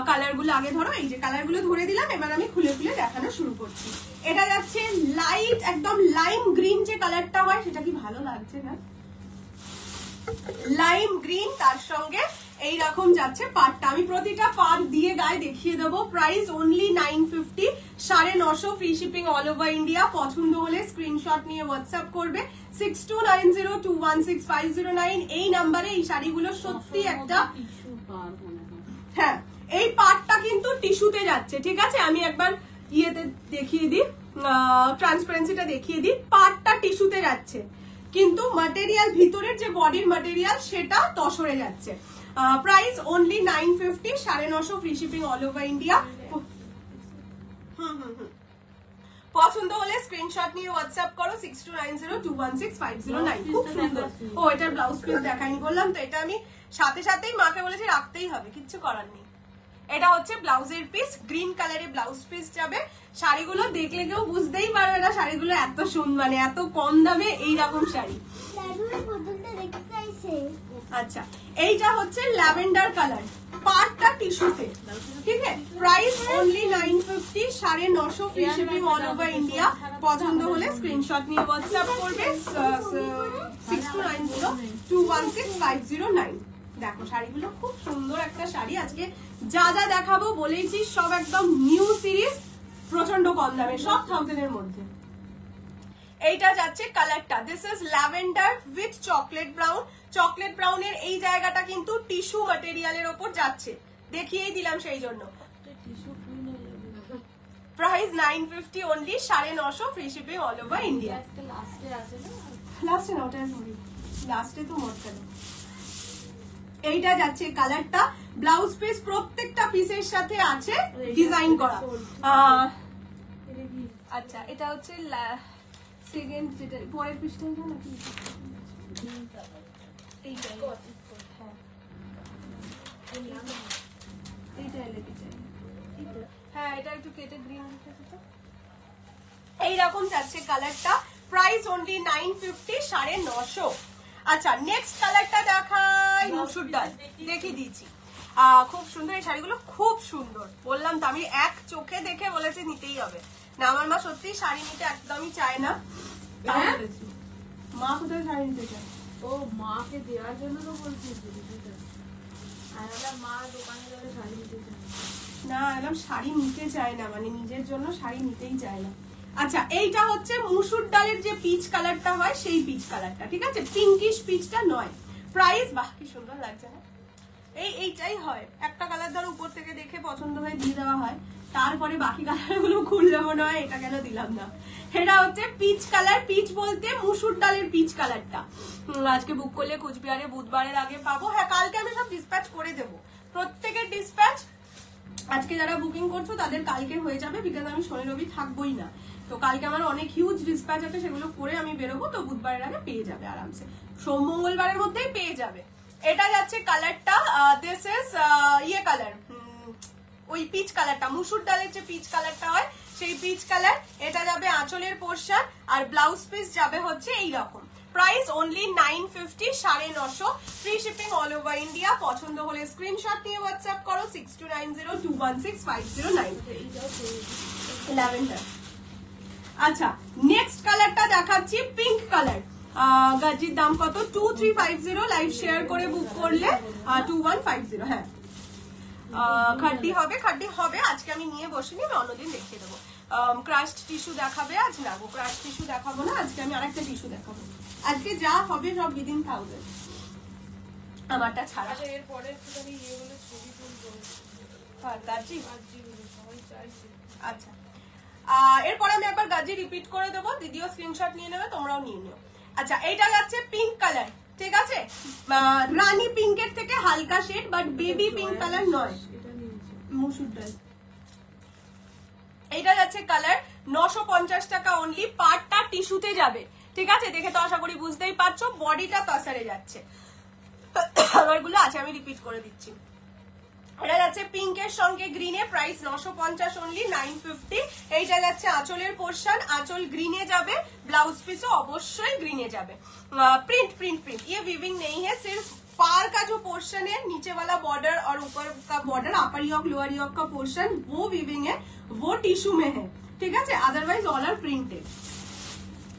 কালার গুলো আগে ধরো, এই যে কালার গুলো ধরে দিলাম, এবার আমি খুলে খুলে দেখানো শুরু করছি। এটা যাচ্ছে লাইট একদম লাইম গ্রিন যে কালারটা হয়, সেটা কি ভালো লাগছে না, লাইম গ্রিন, তার সঙ্গে এইরকম যাচ্ছে পাটটা। আমি প্রতিটা পাট দিয়ে গায়ে দেখিয়ে দেবো। Price only 950, 950 free shipping all over India. পছন্দ হলে স্ক্রিনশট নিয়ে হোয়াটসঅ্যাপ করবে 6290216509 এই নাম্বারে। এই শাড়িগুলো সত্যি একটা, হ্যাঁ এই পাটটা কিন্তু টিস্যুতে যাচ্ছে, ঠিক আছে। আমি একবার ইয়েতে দেখিয়ে দিই, ট্রান্সপারেন্সিটা দেখিয়ে দিই। পাটটা টিস্যুতে যাচ্ছে কিন্তু ম্যাটেরিয়াল, ভিতরের যে বডির ম্যাটেরিয়াল সেটা তসরে যাচ্ছে। Price only 950, 950 free shipping all over India. পছন্দ হলে স্ক্রিনশট নিয়ে হোয়াটসঅ্যাপ করো 6290216509। খুব সুন্দর। ও এটার ব্লাউজ পিস দেখাইনি বললাম তো, এটা আমি সাথে সাথেই মাকে বলেছি রাখতেই হবে, কিচ্ছু করার নেই। এটা হচ্ছে ব্লাউজের পিস, গ্রিন কালারের ব্লাউজ পিস যাবে। শাড়িগুলো দেখলে কেউ বুঝতেই পারবে না শাড়িগুলো এত সুন্দর, মানে এত কম দামে এইরকম শাড়ি। আচ্ছা এইটা হচ্ছে ল্যাভেন্ডার কালার, পাটটা টিস্যুতে, ঠিক আছে। Price only 950, 950 free shipping all over India. পছন্দ হলে স্ক্রিনশট নিয়ে হোয়াটসঅ্যাপ করবে 6290216509। দেখো শাড়িগুলো খুব সুন্দর একটা শাড়ি। আজকে যা যা দেখাবো বলেইছি সব একদম নিউ সিরিজ, প্রচন্ড কম দামে, সব 1000 এর মধ্যে। এইটা যাচ্ছে কালারটা, this is lavender with chocolate brown. Chocolate ব্রাউনের এই জায়গাটা কিন্তু টিস্যু ম্যাটেরিয়ালের ওপর যাচ্ছে, দেখিয়েই দিলাম সেই জন্য। Price 950 only, 950 free shipping all over India. লাস্টে না, ওটা লাস্টে তো মোট কেন। এইটা যাচ্ছে কালারটা, ব্লাউজ পিস প্রত্যেকটা পিসের সাথে আছে ডিজাইন করা। আচ্ছা এটা হচ্ছে সেকেন্ড, যেটা পরের পিসটা নাকি হ্যাঁ এটা একটু কেটে গ্রিন। এইরকম যাচ্ছে কালারটা, প্রাইস অনলি 950, 950। আচ্ছা নেক্সট কালারটা দেখাই, মসুর ডাল দেখিয়ে দিয়েছি। খুব সুন্দর এই শাড়িগুলো, খুব সুন্দর। বললাম তো আমি এক চোখে দেখে বলেছি নিতেই হবে। না আমার মা সত্যি শাড়ি নিতে একদমই চায় না। মা কোথায় শাড়ি নিতে চায়? ও মাকে দেওয়ার জন্য তো বলছিস, মা দোকানে যাবে শাড়ি নিতে চায় না, এরকম শাড়ি নিতে চায় না, মানে নিজের জন্য শাড়ি নিতেই চায় না। আচ্ছা এইটা হচ্ছে মুসুর ডালের যে পিচ কালারটা হয় সেই পিচ কালারটা, ঠিক আছে, পিঙ্কিশ পিচটা নয়। প্রাইস বাহ কি সুন্দর লাগছে না, এইটাই হয়। একটা কালার ধরো উপর থেকে দেখে পছন্দ হয়ে দিয়ে দেওয়া হয়, তারপরে বাকি কালার গুলো খুললে মনে হয় এটা কেন দিলাম না। এটা হচ্ছে পিচ কালার, পিচ বলতে মুসুর ডালের পিচ কালারটা। আজকে বুক করলে কুচবিহারে বুধবারের আগে পাবো। হ্যাঁ কালকে আমি সব ডিসপ্যাচ করে দেবো, প্রত্যেকের ডিসপ্যাচ আজকে যারা বুকিং করছো তাদের কালকে হয়ে যাবে, বিকজ আমি শনি রবি থাকবোই না। তো কালকে আমার অনেক হিউজ ডিসপ্যাচ আছে, সেগুলো করে আমি বেরোবো, তো বুধবারের আগে পেয়ে যাবে আরামসে, সোম মঙ্গলবারের মধ্যেই পেয়ে যাবে। এটা যাচ্ছে কালারটা, দিস ইজ ইয়ে কালার, ওই পিচ কালারটা, মুসুর ডালের যে পিচ কালারটা হয় সেই পিচ কালার। এটা যাবে আঁচলের পোর্শন, আর ব্লাউজ পিস যাবে হচ্ছে এইরকম। Price only 950, 950 free shipping all over India. পছন্দ হলে স্ক্রিনশট নিয়ে হোয়াটসঅ্যাপ করো 6290216509। ল্যাভেন্ডার। আচ্ছা নেক্সট কালারটা দেখাচ্ছি, পিঙ্ক কালার। গাজির দাম কত? 2350, লাইভ শেয়ার করে বুক করলে 2150। হ্যাঁ খাড্ডি হবে, আজকে আমি নিয়ে বসিনি, আমি অন্যদিন দেখিয়ে দেবো। ক্রাস্ট টিস্যু দেখাবে আজ? না গো ক্রাস্ট টিস্যু দেখাবো না, আজকে আমি আরেকটা টিস্যু দেখাবো। আজকে যা হবে সব উইদিন 1000, আমারটা ছাড়া। এরপরে একটুখানি ইয়ে বলে ছবি তুলবো। আচ্ছা এরপরে আমি একবার গাজি রিপিট করে দেবো, দিদিও স্ক্রিনশট নিয়ে নেবে, তোমরাও নিয়ে নিও। আচ্ছা এইটা যাচ্ছে পিঙ্ক কালার, ঠিক আছে, রানী পিঙ্কের থেকে হালকা শেড, বাট বেবি পিঙ্ক কালার নয়, মুসুর ডাল। এইটা যাচ্ছে কালার 950 টাকা অনলি, পাটটা টিস্যুতে যাবে, ঠিক আছে, দেখে তো আশা করি বুঝতেই পারছো, বডিটা তসারে যাচ্ছে। আমারগুলো আছে আমি রিপিট করে দিচ্ছি। এটা যাচ্ছে পিঙ্কের সঙ্গে গ্রিনে, প্রাইস 950 অনলি, 950। এইটা যাচ্ছে আঁচলের পোর্শন, আঁচল গ্রিনে যাবে, ब्लाउज पीस अवश्य ग्रीन जाবে। प्रिंट प्रिंट प्रिंट ये वीविंग नहीं है, सिर्फ पार का जो पोर्शन है नीचे वाला बॉर्डर और ऊपर का border, upper yoke lower yoke का पोर्शन वो वीविंग है, वो टिश्यू में है, ठीक है, otherwise all are printed.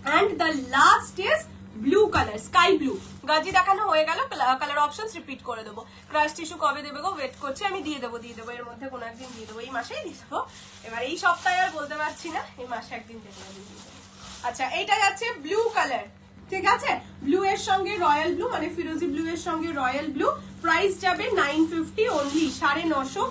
And the last is blue colour, sky blue, গাজি দেখানো হয়ে গেল, কালার অপশন রিপিট করে দেবো। ক্রাশ টিস্যু কবে দেবে গো, ওয়েট করছি, আমি দিয়ে দেবো এর মধ্যে কোনো একদিন দিয়ে দেবো, এই মাসেই দিয়ে দেবো। এবার এই সপ্তাহে আর বলতে পারছি না, এই মাসে একদিন দিয়ে দেবো। আচ্ছা, এইটা যাচ্ছে ব্লু কালার, ঠিক আছে, ব্লু এর সঙ্গে রয়্যাল ব্লু, মানে ফিরোজি ব্লু এর সঙ্গে রয়্যাল ব্লু। প্রাইস যাবে 950 only, 950।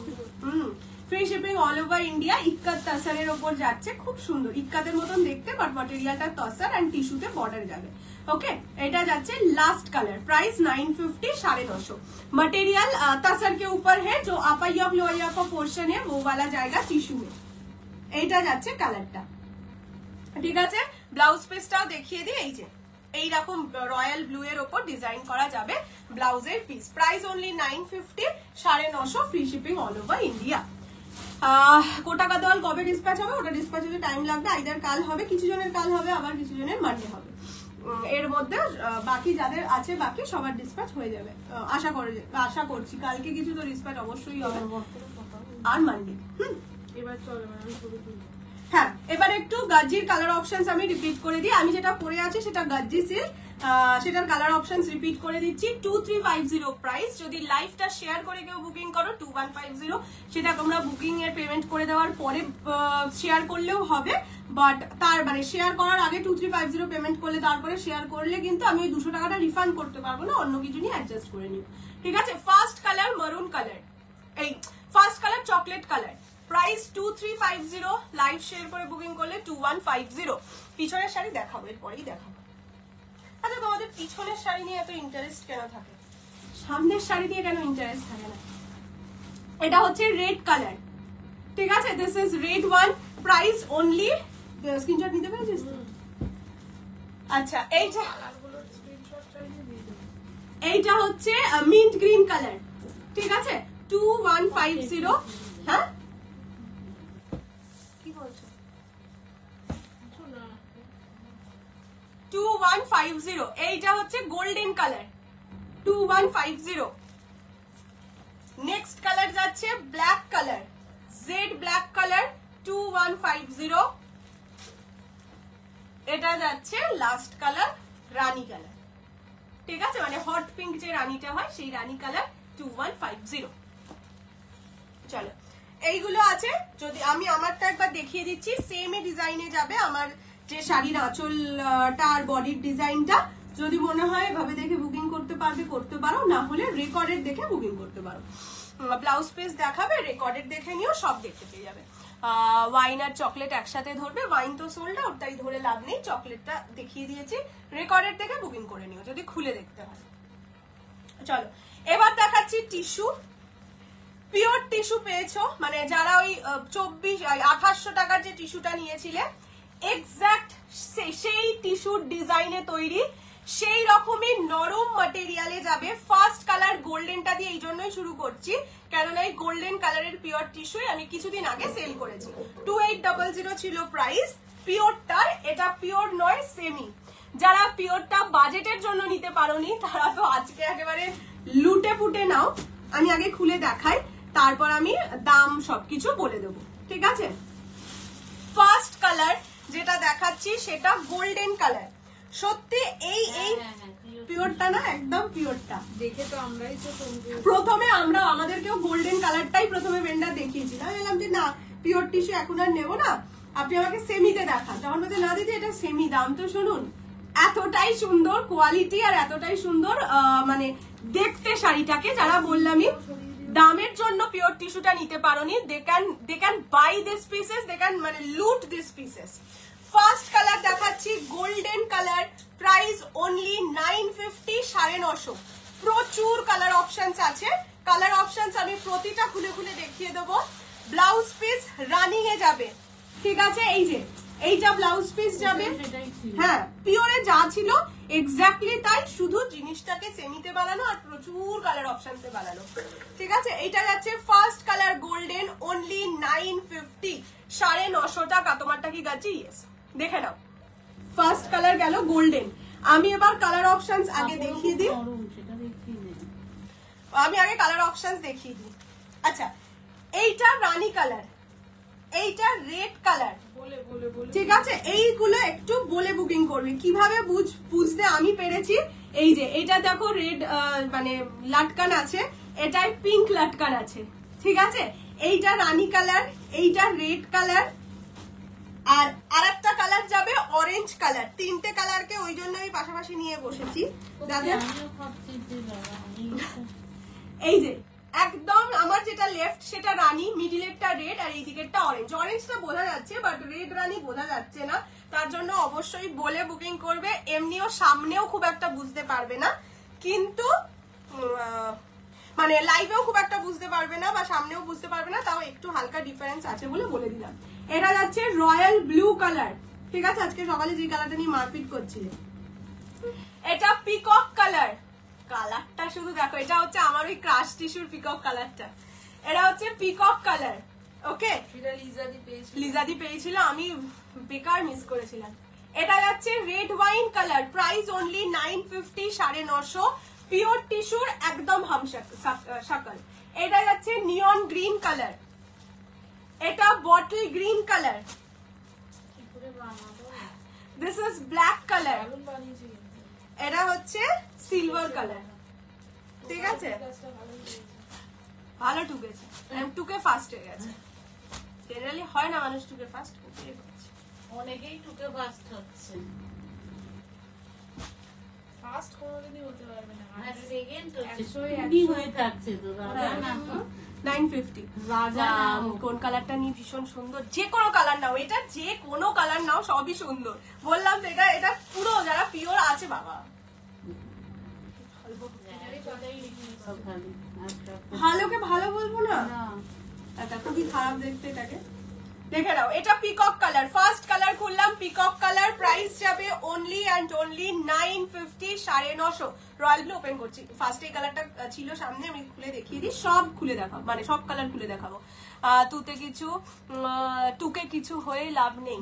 Free shipping all over India. Ikat তাসারের ওপর যাচ্ছে, খুব সুন্দর ইক্কাতের মতন দেখতে, বাট ম্যাটেরিয়ালটা তাসার এন্ড টিস্যুতে বর্ডার যাবে। ওকে, এটা যাচ্ছে last colour, price 950, 950। Material tussar के ऊपर है, जो अपाया लोया का पोर्शन है वो वाला जाएगा टिश्यू में। এইটা যাচ্ছে কালারটা, ঠিক আছে। ব্লাউজ পিসটাও দেখিয়ে দিই, এই যে এইরকম রয়্যাল ব্লু এর ওপর ডিজাইন করা যাবে ব্লাউজের piece. Price only 950, 950, free shipping all over India. কোটাকা দল কবে ডিসপ্যাচ হবে, ওটা ডিসপ্যাচ হতে টাইম লাগবে, আইদার কাল হবে, কিছু জনের কাল হবে, আবার কিছু জনের মানডে হবে। এর মধ্যে বাকি যাদের আছে বাকি সবার ডিসপ্যাচ হয়ে যাবে আশা করছি। কালকে কিছু তো ডিসপ্যাচ অবশ্যই হবে, আর মানডে। এবার চলো আমি শুরু করি। হ্যাঁ, এবার একটু গাজ্জির কালার অপশনস আমি রিপিট করে দিই। আমি যেটা পরে আছি সেটা গাজ্জি সিল্ক, সেটার কালার অপশনস রিপিট করে দিচ্ছি। 2350 প্রাইস। যদি লাইভটা শেয়ার করে কেউ বুকিং করো 2150, সেটা তোমরা বুকিং এর পেমেন্ট করে দেওয়ার পরে শেয়ার করলেও হবে, বাট তার মানে শেয়ার করার আগে 2350 পেমেন্ট করলে তারপরে শেয়ার করলে কিন্তু আমি ওই 200 টাকাটা রিফান্ড করতে পারবো না, অন্য কিছু নিয়ে অ্যাডজাস্ট করে নিও, ঠিক আছে। ফার্স্ট কালার মারুন কালার, এই first colour chocolate colour, price 2350, live share করে বুকিং করলে 2150। পিছনের শাড়ি দেখাবো, এরপরেই দেখাবো। আচ্ছা, তোমাদের পিছনের শাড়ি নিয়ে এত ইন্টারেস্ট কেন থাকে, সামনের শাড়ি নিয়ে কেন ইন্টারেস্ট থাকে না? এটা হচ্ছে রেড কালার, ঠিক আছে, this is red one, price only, screenshot নিতে পেরেছিস? আচ্ছা, এইটা হচ্ছে মিন্ট গ্রিন কালার, ঠিক আছে, 2150। হ্যাঁ, কি বলছো? 2150। এইটা হচ্ছে গোল্ডেন কালার, 2150। নেক্সট কালার যাচ্ছে black colour, jade black colour, 2150। এটা যাচ্ছে লাস্ট কালার রানী কালার, ঠিক আছে, মানে হট পিঙ্ক যে রানীটা হয় সেই রানী কালার, 2150। চলো, এইগুলো আছে। যদি আমি আমারটা একবার দেখিয়ে দিচ্ছি, সেমই ডিজাইনে যাবে আমার যে শাড়ির আঁচলটা আর বডির ডিজাইনটা। যদি মনে হয় এভাবে দেখে বুকিং করতে পারবে করতে পারো, না হলে রেকর্ডেড দেখে বুকিং করতে পারো। ব্লাউজ পিস দেখাবে, রেকর্ডেড দেখে নিও, সব দেখতে পেয়ে যাবে। ওয়াইন আর চকলেট একসাথে ধরবে, ওয়াইন তো সোল্ড আউট, তাই ধরে লাভ নেই, চকলেটটা দেখিয়ে দিয়েছি, রেকর্ডেড দেখে বুকিং করে নিও যদি খুলে দেখতে হয়। চলো, এবার দেখাচ্ছি টিস্যু। পিওর টিস্যু পেয়েছো, মানে যারা ওই 2800 টাকার যে টিস্যুটা নিয়েছিলে, এক্সাক্ট সেই টিস্যুর ডিজাইনে তৈরি, সেই রকমই নরম ম্যাটেরিয়ালে যাবে। ফার্স্ট কালার গোল্ডেনটা দিয়ে এই জন্যই শুরু করছি, কেননা এই গোল্ডেন কালারের পিওর টিস্যুই আমি কিছুদিন আগে সেল করেছি। 2800 ছিল প্রাইস পিওরটার, এটা পিওর নয় সেমি। যারা পিওরটা বাজেটের জন্য নিতে পারোনি তারা তো আজকে একেবারে লুটে ফুটে নাও। আমি আগে খুলে দেখাই, তারপর আমি দাম সবকিছু বলে দেবো, ঠিক আছে। ফার্স্ট কালার যেটা দেখাচ্ছি সেটা গোল্ডেন কালার। সত্যি এই পিওরটা না, একদম পিওরটা দেখে তো আমরাই তো প্রথমে আমাদেরকেও গোল্ডেন কালারটাই প্রথমে ভেন্ডার দেখিয়েছিল। আমি বললাম যে না, পিওর টিস্যু এখন আর নেবো না, আপনি আমাকে সেমিতে দেখান। তখন বলতে না দিদি এটা সেমি, দাম তো শুনুন। এতটাই সুন্দর কোয়ালিটি আর এতটাই সুন্দর মানে দেখতে শাড়িটাকে, যারা বললামই দামের জন্য পিওর টিস্যুটা নিতে পারোনি, they can buy this pieces, they can মানে loot this pieces. First colour দেখাচ্ছি গোল্ডেন কালার, প্রাইস অনলি 950, 950। প্রচুর কালার অপশনস আছে, কালার অপশনস আমি প্রতিটা খুলে খুলে দেখিয়ে দেবো। ব্লাউজ পিস রানিং এ যাবে, ঠিক আছে, এই যে এইটা ব্লাউজ পিস যাবে। হ্যাঁ, পিওরে যা ছিল এক্স্যাক্টলি তাই, শুধু জিনিসটাকে সেমিতে বানানো আর প্রচুর কালার অপশনসে বানানো, ঠিক আছে। এইটা যাচ্ছে ফার্স্ট কালার গোল্ডেন, অনলি 950, 950 টাকা। তোমারটা কি গাছি? ইয়েস, দেখে নাও। ফার্স্ট কালার গেল গোল্ডেন। আমি এবার কালার অপশনস আগে দেখিয়ে দিই, আমি আগে কালার অপশনস দেখিয়ে দিই। আচ্ছা, এইটা রানী কালার, এইটা রেড কালার, বলে বলে বলে ঠিক আছে? এইগুলো একটু বলে বুকিং করবে। কিভাবে বুঝতে আমি পেরেছি, এই যে এটা দেখো রেড মানে লাটকান আছে, এটাই পিঙ্ক লাটকান আছে, ঠিক আছে? এইটা রানী কালার, এইটা রেড কালার, আর আরেকটা কালার যাবে অরেঞ্জ কালার। তিনটে কালারকে ওই জন্য আমি পাশাপাশি নিয়ে বসেছি যাতে এই যে একদম আমার যেটা লেফট সেটা রানী, মিডিলেরটা রেড, আর এই দিকেরটা অরেঞ্জ। অরেঞ্জটা বোঝা যাচ্ছে বাট রেড রানী বোঝা যাচ্ছে না, তার জন্য অবশ্যই বলে বুকিং করবে। এমনিও সামনেও খুব একটা বুঝতে পারবে না, কিন্তু মানে লাইভেও খুব একটা বুঝতে পারবে না বা সামনেও বুঝতে পারবে না, তাও একটু হালকা ডিফারেন্স আছে বলে বলে দিলাম। এটা যাচ্ছে রয়্যাল ব্লু কালার, ঠিক আছে? আজকে সকালে যে কালারটা নিয়ে মারপিট করছিলে, এটা পিকক কালার। কালারটা শুধু দেখো, এটা হচ্ছে আমার ওই ক্রাশ টিস্যুর পিকক কালারটা। এটা হচ্ছে পিকক কালার, ওকে? লিজাদি পেয়েছিল, আমি বেকার মিস করেছিলাম। এটা যাচ্ছে red wine colour, price only 950, 950, pure টিস্যুর, একদম হামশাকল। এটা যাচ্ছে নিয়ন গ্রিন কালার, এটা bottle green colour, this is black colour, এটা হচ্ছে সিলভার কালার, ঠিক আছে? ভালো টুকেছে, টুকে ফাস্ট হয়ে গেছে। জেনারেলি হয় না মানুষ টুকে ফাস্ট, অনেকেই টুকে ফাস্ট হচ্ছে, ফাস্ট কোনোদিনই হতে পারবে না, আর সেকেন্ড হচ্ছে শুনি হয়ে থাকছে তো রাজা না তো 950 রাজা কোন কালারটা নিয়ে ভীষণ সুন্দর। যে কোনো কালার নাও, এটা যে কোনো কালার নাও সবই সুন্দর। বললাম তো এটা এটা পুরো যারা পিওর আছে বাবা, ভালোকে ভালো বলবো না, এটা খুবই খারাপ দেখতে। এটাকে দেখে নাও, এটা পিকক কালার, ফার্স্ট কালার খুললাম পিকক কালার, প্রাইস যাবে only and only 950, 950। Royal blue open করছি, ফার্স্ট এই কালারটা ছিল সামনে, আমি খুলে দেখিয়ে দিই। সব খুলে দেখাবো, মানে সব কালার খুলে দেখাবো। টুকে কিছু হয়ে লাভ নেই,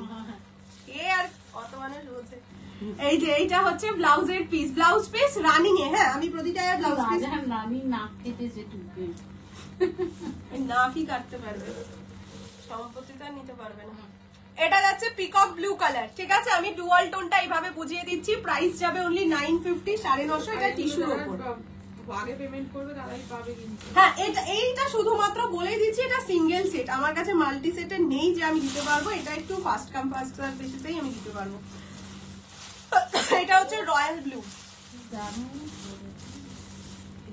এ আর কত মানুষ বলছে। এই যে এইটা হচ্ছে ব্লাউজের পিস, ব্লাউজ পিস রানিং এ। হ্যাঁ, আমি প্রতিটা ব্লাউজ পিস রানী নাক কেটেছে টুকে, নাকই কাটতে পারবে, সম্পত্তি তো নিতে পারবে না। এটা যাচ্ছে পিকক ব্লু কালার, ঠিক আছে? আমি ডুয়াল টোনটা এইভাবে বুঝিয়ে দিচ্ছি, প্রাইস যাবে অনলি 950, 950। এটা টিস্যুর উপর, আগে পেমেন্ট করবে তারাই পাবে কিন্তু। হ্যাঁ, এইটা শুধুমাত্র বলে দিচ্ছি, এটা সিঙ্গেল সেট, আমার কাছে মাল্টি সেটের নেই যে আমি দিতে পারবো। এটা একটু ফার্স্ট কাম ফার্স্ট সার্ভ বেসিসেই আমি দিতে পারবো। এটা হচ্ছে রয়্যাল ব্লু,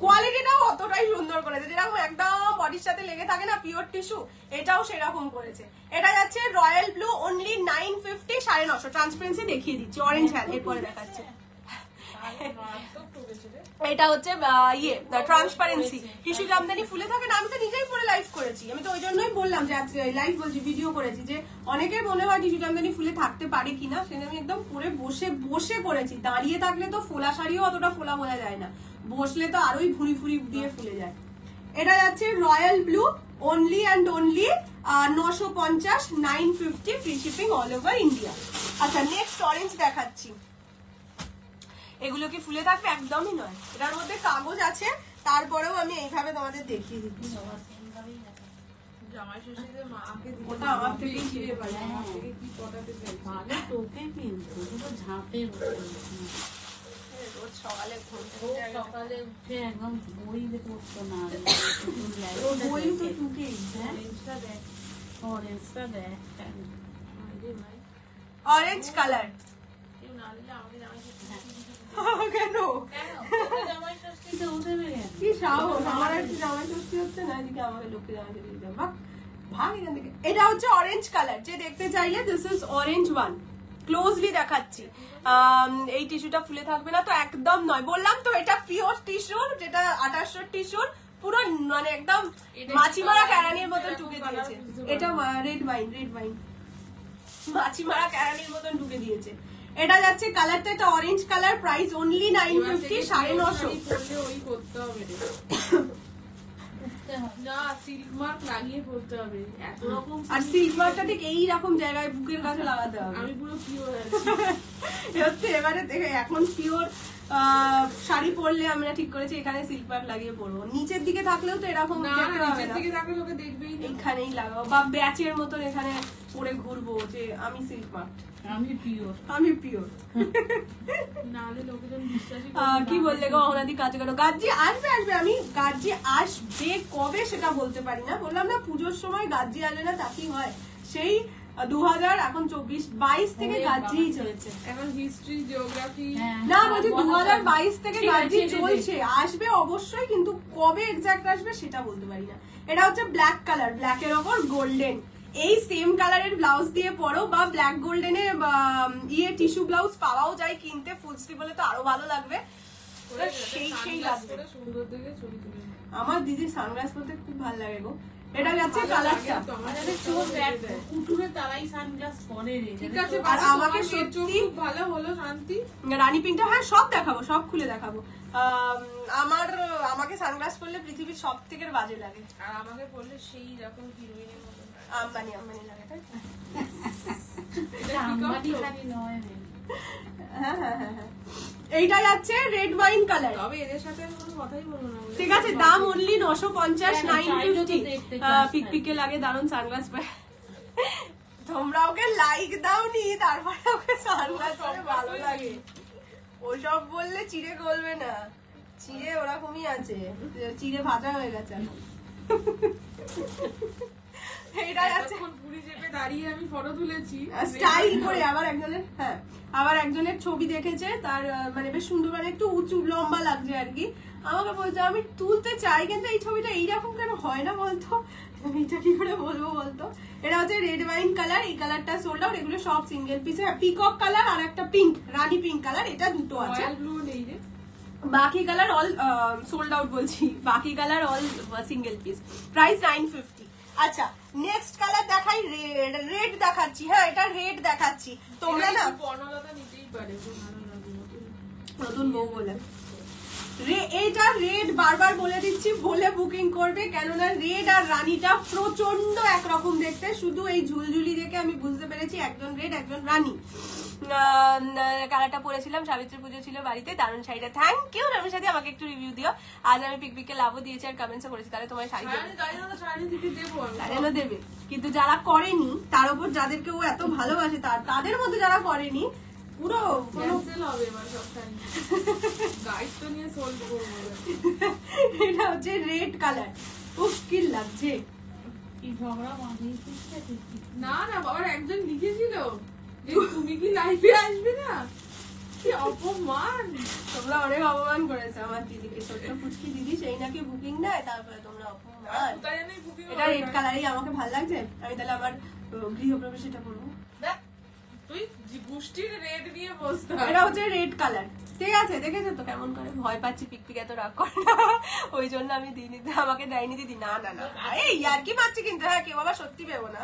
কোয়ালিটিটাও অতটাই সুন্দর করেছে, যেরকম একদম বডির সাথে লেগে থাকে না পিওর টিস্যু, এটাও সেরকম করেছে। এটা যাচ্ছে রয়্যাল ব্লু অনলি 950, 950। ট্রান্সপারেন্সি দেখিয়ে দিচ্ছি, অরেঞ্জ হ্যাঁ এরপরে দেখাচ্ছে। এটা হচ্ছে ইয়ে ট্রান্সপারেন্সি, টিস্যু জামদানি ফুলে থাকে না। আমি তো নিজেই পরে লাইভ করেছি, আমি তো ওই জন্যই বললাম যে আজকে লাইভ বলছি, ভিডিও করেছি, যে অনেকের মনে হয় টিস্যু জামদানি ফুলে থাকতে পারে কিনা, সেটা আমি একদম পরে বসে বসে করেছি। দাঁড়িয়ে থাকলে তো ফোলা শাড়িও অতটা ফোলা বোঝা যায় না, বসলে তো আরোই ভুঁড়ি ফুড়ি দিয়ে ফুলে যায়। এটা যাচ্ছে royal blue only and only 950, 950, free shipping all over India. আচ্ছা, নেক্সট অরেঞ্জ দেখাচ্ছি। এগুলো কি ফুলে থাকবে? একদমই নয়, এটার মধ্যে কাগজ আছে, তারপরেও আমি এইভাবে তোমাদের দেখিয়ে দিচ্ছি। জামাই ষষ্ঠীতে মাকে ওটা আমার থেকেই ছিঁড়ে পাই, আমার থেকে কি পটাতে চাইছে। ভালো টোকে কিন্তু পুরো ঝাঁপে রোজ সকালে ঘুম থেকে রোজ উঠে সকালে উঠে একদম বই পড়তো না, বই তো টুকেই। অরেঞ্জটা দেখ, অরেঞ্জটা দেখ আরে ভাই অরেঞ্জ কালার কেউ না নিলে আমাকে জামাই ষষ্ঠী কেন? জামাই ষষ্ঠীতে উঠে বেরিয়ে কি সাহস, আমার একটু জামাই ষষ্ঠী হচ্ছে না, এদিকে আমাকে লোককে জামাই ষষ্ঠী দিতে হবে। ভাগ এখান থেকে। এটা হচ্ছে অরেঞ্জ কালার, যে দেখতে চাইলে this is orange one, closely দেখাচ্ছি। এই টিস্যুটা ফুলে থাকবে না তো, একদম নয়। বললাম তো এটা পিওর টিস্যুর, যেটা 2800 টিস্যুর, পুরো মানে একদম মাছিমারা ক্যারানির মতন টুকে দিয়েছে। এটা রেড ওয়াইন, রেড ওয়াইন মাছিমারা ক্যারানির মতন ঢুকে দিয়েছে। এটা যাচ্ছে কালারটা, এটা অরেঞ্জ কালার, প্রাইস অনলি 950, 950। পড়লে ওই করতে হবে রে। না, সিল্ক মার্ক লাগিয়ে পড়তে হবে, এত রকম। আর সিল্ক মার্কটা ঠিক এইরকম জায়গায় বুকের কাছে লাগাতে হবে। আমি পুরো পিওর আছি। এবারে দেখে এখন পিওর শাড়ি পরলে আমরা ঠিক করেছি এখানে সিল্ক মার্ক লাগিয়ে পরবো। নিচের দিকে থাকলেও তো এরকম না দেখতে হবে নিচের না। দিকে থাকলে লোকে দেখবেই না। এখানেই লাগাবো বা ব্যাচের মতন এখানে পরে ঘুরবো যে আমি সিল্ক মার্ক, আমি পিওর। আমি পিওর। নাহলে লোকেজন বিশ্বাসই কি বললে গো অহনাদি কাজ করো? গাজ্জি আসবে আসবে, আমি গাজ্জি আসবে কবে সেটা বলতে পারি না। বললাম না পুজোর সময় গাজ্জি আসবে না তা কি হয়? সেই 2000 এখন 24-22 থেকে গাজ্জিই চলছে। এখন হিস্ট্রি জিওগ্রাফি না বলছি 2022 থেকে ঠিক আছে, গাজ্জি এটা চলছে, আসবে অবশ্যই, কিন্তু কবে এক্সাক্ট আসবে সেটা বলতে পারি না। এটা হচ্ছে ব্ল্যাক কালার, ব্ল্যাকের ওপর গোল্ডেন। এই সেম কালারের ব্লাউজ দিয়ে পরো বা ব্ল্যাক গোল্ডেনে টিস্যু ব্লাউজ পাওয়াও যায় কিনতে, ফুল স্লিভ হলে তো আরো ভালো লাগবে। সেই লাগবে। সুন্দর দেখে ছবি তুলে নিই। আমার দিদির সানগ্লাস পরতে খুব ভালো লাগে গো। এটা যাচ্ছে কালারটা। আমাদের চোখ দেখ, কুটুরে তারাই সানগ্লাস পরে রে। ঠিক আছে, আর আর আমাকে আমাকে সত্যি- সত্যি খুব ভালো হলো শান্তি। রানী পিনটা হ্যাঁ সব দেখাবো, সব খুলে দেখাবো। আমাকে সানগ্লাস পরলে পৃথিবীর সব থেকে বাজে লাগে। আর আমাকে বললে সেই রকম হিরোইনের মতো লাগে। আম্বানি আম্বানি লাগে, তাই তো? এটা কি আমারই করছো? খালি নয় রে। হ্যাঁ হ্যাঁ হ্যাঁ হ্যাঁ। এইটা যাচ্ছে রেড ওয়াইন কালার। তবে এদের সাথে আমি কোনো কথাই বলবো না। ঠিক আছে, দাম অনলি 950, হ্যাঁ, চাইলেও তো 950। দেখতে চাস না। পিকপিকে লাগে, দারুন সানগ্লাস পরে। তোমরা ওকে লাইক দাওনি, তারপরে ওকে সানগ্লাস পরে ভালো লাগে। ওসব বললে চিড়ে গলবে না, চিড়ে ওরকমই আছে, চিড়ে ভাজা হয়ে গেছে এখন। এইটা যাচ্ছে এতক্ষণ পুরী চেপে দাঁড়িয়ে আমি ফটো তুলেছি। স্টাইল করে। আবার একজনের ছবি দেখেছে, তার মানে বেশ সুন্দর, মানে একটু উঁচু লম্বা লাগছে আর কি। আমাকে বলছে আমি তুলতে চাই, কিন্তু এই ছবিটা এইরকম কেন হয় না বলতো, এটা কি করে বলবো বলতো। এটা হচ্ছে রেড ওয়াইন কালার, এই কালারটা সোল্ড আউট। এগুলো সব সিঙ্গেল পিসে, পিকক কালার আর একটা পিঙ্ক, রানী পিঙ্ক কালার, এটা দুটো আছে। রয়্যাল ব্লু নেই রে। বাকি কালার অল সোল্ড আউট বলছি, বাকি colour all single piece. Price 950। আচ্ছা নেক্সট কালার দেখাই, রেড দেখাচ্ছি। হ্যাঁ এটা রেড দেখাচ্ছি। তোমরা না এটা একটু বর্ণলতা নিতেই পারে, খুব ভালো লাগে নতুন। নতুন বউ বলে এইটা রেড, বারবার বলে দিচ্ছি, বলে বুকিং করবে, কেননা রেড আর রানীটা প্রচন্ড একরকম দেখতে। শুধু এই ঝুলঝুলি দেখে আমি বুঝতে পেরেছি একজন রেড একজন রানী। কালারটা পরেছিলাম, সাবিত্রী পুজো ছিল বাড়িতে, দারুণ শাড়িটা। থ্যাংক ইউ রমের সাথে, আমাকে একটু রিভিউ দিও। আজ আমি পিকপিকে লাভও দিয়েছি আর কমেন্টসও করেছি, তাহলে তোমার শাড়ি দেবে? শাড়ি দিতে দেবো আমি। শাড়িও দেবে, কিন্তু যারা করেনি তার উপর যাদেরকে ও এত ভালোবাসে, তাদের মধ্যে যারা করেনি পুরো কোনো ক্যান্সেল হবে এবার সব শাড়ি। দায়িত্ব নিয়ে সোল্ড করবো এবার। এটা হচ্ছে রেড কালার। উফ কি লাগছে। কি ঝগড়া বাঁধিয়েছিস রে তুই? না না, বাবার একজন লিখেছিল যে তুমি কি লাইভে আসবে না, কি অপমান। তোমরা অনেক অপমান করেছো আমার দিদিকে, ছোট্ট পুচকি দিদি, সেই নাকি বুকিং দেয়, তারপরে তোমরা অপমান। কোথায় জানি বুকিং এটা রেড কালারই আমাকে ভালো লাগছে, আমি তাহলে আমার গৃহপ্রবেশ এটা করবো। তুই গোষ্ঠীর রেড নিয়ে বসতে এটা হচ্ছে রেড কালার, ঠিক আছে? দেখেছো তো কেমন করে ভয় পাচ্ছি, পিকপিক এত রাগ করে না, ওই জন্য আমি দিইনি, আমাকে দেয়নি দিদি। না না না, এই আর কি মারছি, কিন্তু হ্যাঁ কেউ বাবা সত্যি পেবো না।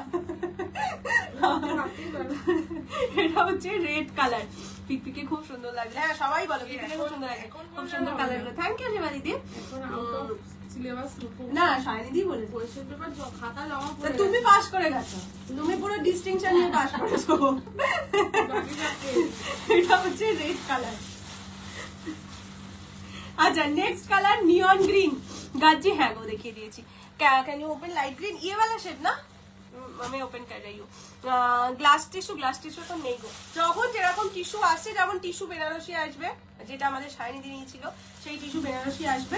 এটা হচ্ছে রেড কালার, পিকপিকে খুব সুন্দর লাগছে। হ্যাঁ সবাই বলো পিকপিকে খুব সুন্দর লাগে, খুব সুন্দর কালার। থ্যাংক ইউ সেবা দিদি। এখন আউট অফ সিলেবাস না সায়নিদি বলেছে। কোয়েশ্চেন পেপার খাতা জমা তা পড়ে তুমি পাস করে গেছো, তুমি পুরো ডিস্টিংশন নিয়ে পাস করেছো। এটা হচ্ছে রেড কালার। আচ্ছা নেক্সট কালার নিয়ন গ্রিন গাজ্জি। হ্যাঁ গো দেখিয়ে দিয়েছি। Can you open light green, ये वाला शेड ना मैं ओपन कर रही हूँ। গ্লাস টিস্যু তো নেই গো। যখন যেরকম টিস্যু আসছে, যেমন টিস্যু বেনারসি আসবে, যেটা আমাদের সায়নিদি নিয়েছিল, সেই টিস্যু বেনারসি আসবে।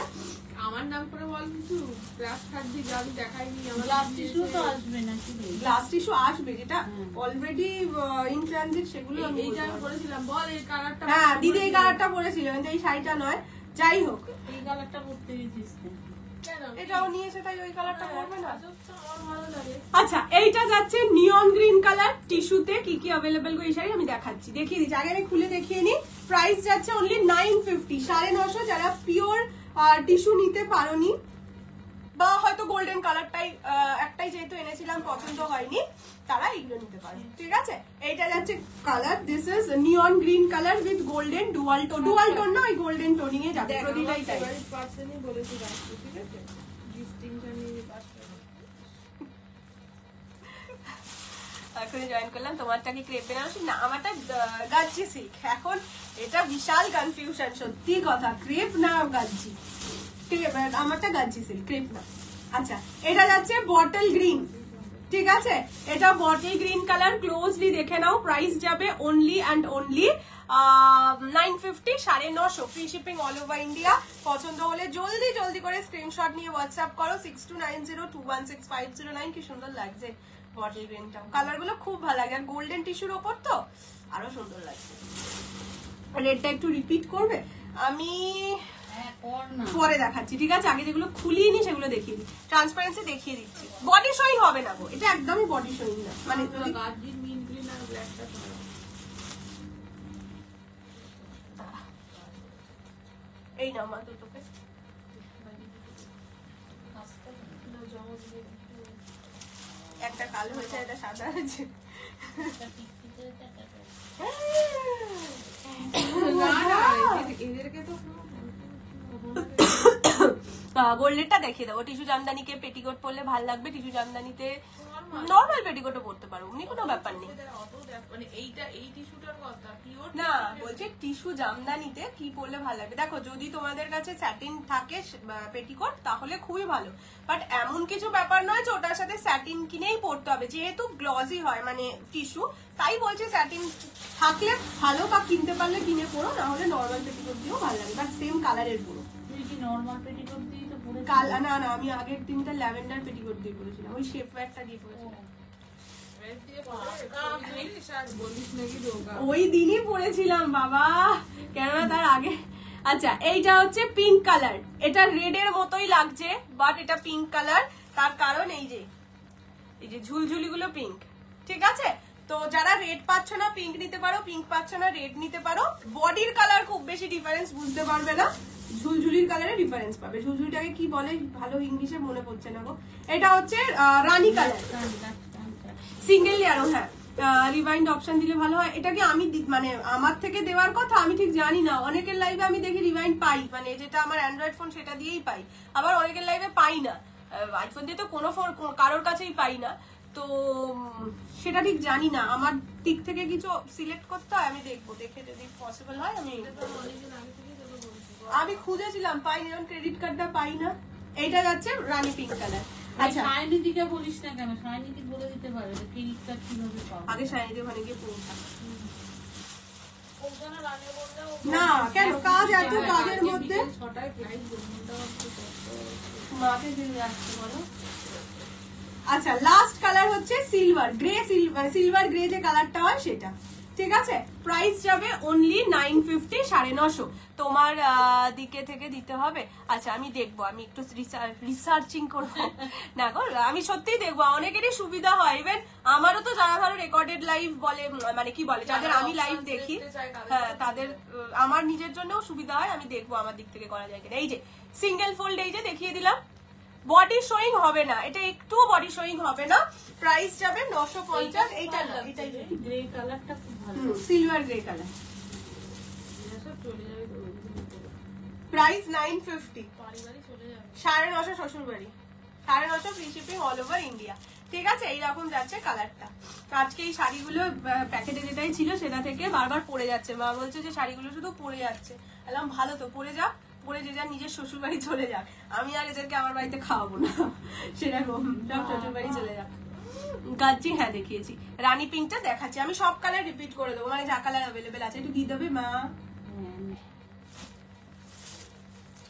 আমার নাম করে বল কিছু। গ্লাস থাকবি যা আমি দেখাইনি, আমার গ্লাস টিস্যু তো আসবে না কি রে? গ্লাস টিস্যু আসবে, যেটা অলরেডি ইন ট্রানজিট, সেগুলো আমি এই যে বলবো। আমি বলেছিলাম বল এই কালারটা। হ্যাঁ দিদি এই কালারটা পরেছিল, কিন্তু এই শাড়িটা নয়। যাই হোক, এই কালারটা পরতে গেছিস না? কেন এটাও নিয়েছে, তাই ওই কালারটা পরবে না। আমার ভালো লাগে। আচ্ছা এইটা যাচ্ছে নিয়ন গ্রিন কালার টিস্যুতে। কি কি অ্যাভেলেবেল গো এই শাড়ি আমি দেখাচ্ছি, দেখিয়ে দিচ্ছি। আগে আমি খুলে দেখিয়ে নিই। প্রাইস যাচ্ছে অনলি 950, 950। যারা পিওর টিস্যু নিতে পারোনি, বা হয়তো গোল্ডেন কালারটাই একটাই যেহেতু এনেছিলাম পছন্দ হয়নি, তারা এগুলো নিতে পারে, ঠিক আছে? এইটা যাচ্ছে colour, this is neon green colour with golden dual tone না, ওই গোল্ডেন টোনিং এ যাবে প্রতিটাই তাই। পার্সনই বলেছি রাখতে, ঠিক আছে? ডিস্টিংশন নিয়ে পাস করো। এখনই জয়েন করলাম। তোমারটা কি ক্রেপ বেনারসি? না, আমারটা গাজ্জি সিল্ক। এখন এটা বিশাল কনফিউশন, সত্যি কথা, ক্রেপ না গাজ্জি। ঠিক আছে, আমারটা গাজ্জি সিল্ক, ক্রেপ না। আচ্ছা, এটা যাচ্ছে বটল গ্রিন, ঠিক আছে, এটা বটল গ্রিন কালার। ক্লোজলি দেখে নাও। প্রাইস যাবে only and only 950, 950, free shipping all over India. পছন্দ হলে জলদি জলদি করে স্ক্রিনশট নিয়ে হোয়াটসঅ্যাপ করো 6290216509। কি সুন্দর লাগছে বটল গ্রিনটাও, কালার গুলো খুব ভালো লাগে, আর গোল্ডেন টিস্যুর ওপর তো আরো সুন্দর লাগছে। রেডটা একটু রিপিট করবে, আমি পরে দেখাচ্ছি, ঠিক আছে? আগে যেগুলো খুলিয়ে নি সেগুলো দেখিয়ে দিই, ট্রান্সপারেন্সি দেখিয়ে দিচ্ছি। বডি শোয়িং হবে না গো, এটা একদমই বডি শোয়িং না, মানে গাজির মিন্ট গ্রিন আর ব্ল্যাকটা এই নাও মা দুটোকে। একটা কালো হয়েছে, এটা সাদা হয়েছে। এদেরকে তো গোল্ডেরটা দেখিয়ে দেবো। টিস্যু জামদানিকে পেটিকোট পরলে ভালো লাগবে। টিস্যু জামদানিতে নর্মাল পেটিকোটও পরতে পারো, অমনি কোনো ব্যাপার নেই। মানে এইটা এই টিস্যুটার কথা পিওর না, বলছে টিস্যু জামদানিতে কি পরলে ভালো লাগবে। দেখো, যদি তোমাদের কাছে স্যাটিন থাকে পেটিকোট তাহলে খুবই ভালো, বাট এমন কিছু ব্যাপার নয় যে ওটার সাথে স্যাটিন কিনেই পরতে হবে, যেহেতু গ্লসি হয় মানে টিস্যু, তাই বলছে স্যাটিন থাকলে ভালো, বা কিনতে পারলে কিনে পরো, না হলে নর্মাল পেটিকোট দিয়েও ভালো লাগে, বাট সেম কালারের পরো। নরমাল পেটিকোট দিয়ে তো পরে না না, আমি আগের দিনটা ল্যাভেন্ডার পেটিকোট দিয়ে পরেছিলাম, ওই শেপ ওয়্যারটা দিয়ে পরেছিলাম। ওই দিনই পরেছিলাম বাবা, কেননা তার আগে। আচ্ছা, এইটা হচ্ছে পিঙ্ক কালার, এটা রেড এর মতোই লাগছে, বাট এটা পিঙ্ক কালার। তার কারণ এই যে ঝুলঝুলি গুলো পিঙ্ক, ঠিক আছে? তো যারা রেড পাচ্ছ না পিঙ্ক নিতে পারো, পিঙ্ক পাচ্ছ না রেড নিতে পারো। বডির কালার খুব বেশি ডিফারেন্স বুঝতে পারবে না, ঝুলঝুলির কালারে ডিফারেন্স পাবে। ঝুলঝুলিটাকে কি বলে ভালো ইংলিশে মনে পড়ছে না গো। এটা হচ্ছে রানী কালার, সিঙ্গেল লেয়ারও। হ্যাঁ, রিভাইন্ড অপশন দিলে ভালো হয়। এটাকে আমি মানে আমার থেকে দেওয়ার কথা, আমি ঠিক জানি না। অনেকের লাইভে আমি দেখি রিভাইন্ড পাই, মানে যেটা আমার অ্যান্ড্রয়েড ফোন সেটা দিয়েই পাই, আবার অনেকের লাইভে পাই না। আইফোন দিয়ে তো কোনো ফোন কারোর কাছেই পাই না, তো সেটা ঠিক জানি না। আমার দিক থেকে কিছু সিলেক্ট করতে হয়, আমি দেখবো, দেখে যদি পসিবল হয় আমি খুঁজেছিলাম, পাইনি, যেমন ক্রেডিট কার্ডটা পাই না। এইটা যাচ্ছে রানী পিঙ্ক কালার। আচ্ছা, শাইনিদিকে বলিস না কেন? শাইনিদি বলে দিতে পারে ক্রেডিট কার্ড কিভাবে পাবো। আগে শাইনিদি ওখানে গিয়ে পৌঁছা। ওখানে রানে বললে না কেন, কাজ এত কাজের মধ্যে 6টায় ফ্লাইট মাকে দিয়ে আসতে বলো। আচ্ছা, লাস্ট কালার হচ্ছে সিলভার গ্রে, সিলভার গ্রে যে কালারটা হয় সেটা, ঠিক আছে? প্রাইস যাবে অনলি 950, 950। তোমার দিকে থেকে দিতে হবে। আচ্ছা, আমি দেখবো, আমি একটু রিসার্চিং করবো। না গো, আমি সত্যিই দেখবো, অনেকেরই সুবিধা হয়। ইভেন আমারও তো যারা ধরো রেকর্ডেড লাইভ বলে, মানে কি বলে, যাদের আমি লাইভ দেখি, হ্যাঁ তাদের, আমার নিজের জন্যও সুবিধা হয়। আমি দেখবো আমার দিক থেকে করা যায় কিনা। এই যে সিঙ্গেল ফোল্ড, এই যে দেখিয়ে দিলাম, বডি শোয়িং হবে না, এটা একটুও বডি শোয়িং হবে না। প্রাইস যাবে 950। এইটা না, এটাই গ্রে কালারটা খুব ভালো, সিলভার গ্রে কালার। প্রাইস 950, 950 শ্বশুর বাড়ি, 950 free shipping all over India, ঠিক আছে? এইরকম যাচ্ছে কালারটা। আজকে এই শাড়িগুলো প্যাকেটে যেটাই ছিল সেটা থেকে বারবার পড়ে যাচ্ছে, মা বলছে যে শাড়িগুলো শুধু পড়ে যাচ্ছে। বললাম ভালো তো, পড়ে যাক, পরে যে যার নিজের শ্বশুর বাড়ি চলে যাক, আমি আর এদেরকে আমার বাড়িতে খাওয়াবো না, সেরকম সব শ্বশুর বাড়ি চলে যাক। গাজ্জি হ্যাঁ দেখিয়েছি, রানী পিঙ্কটা দেখাচ্ছি। আমি সব কালার রিপিট করে দেবো, মানে যা কালার অ্যাভেলেবেল আছে। একটু দিয়ে দেবে মা।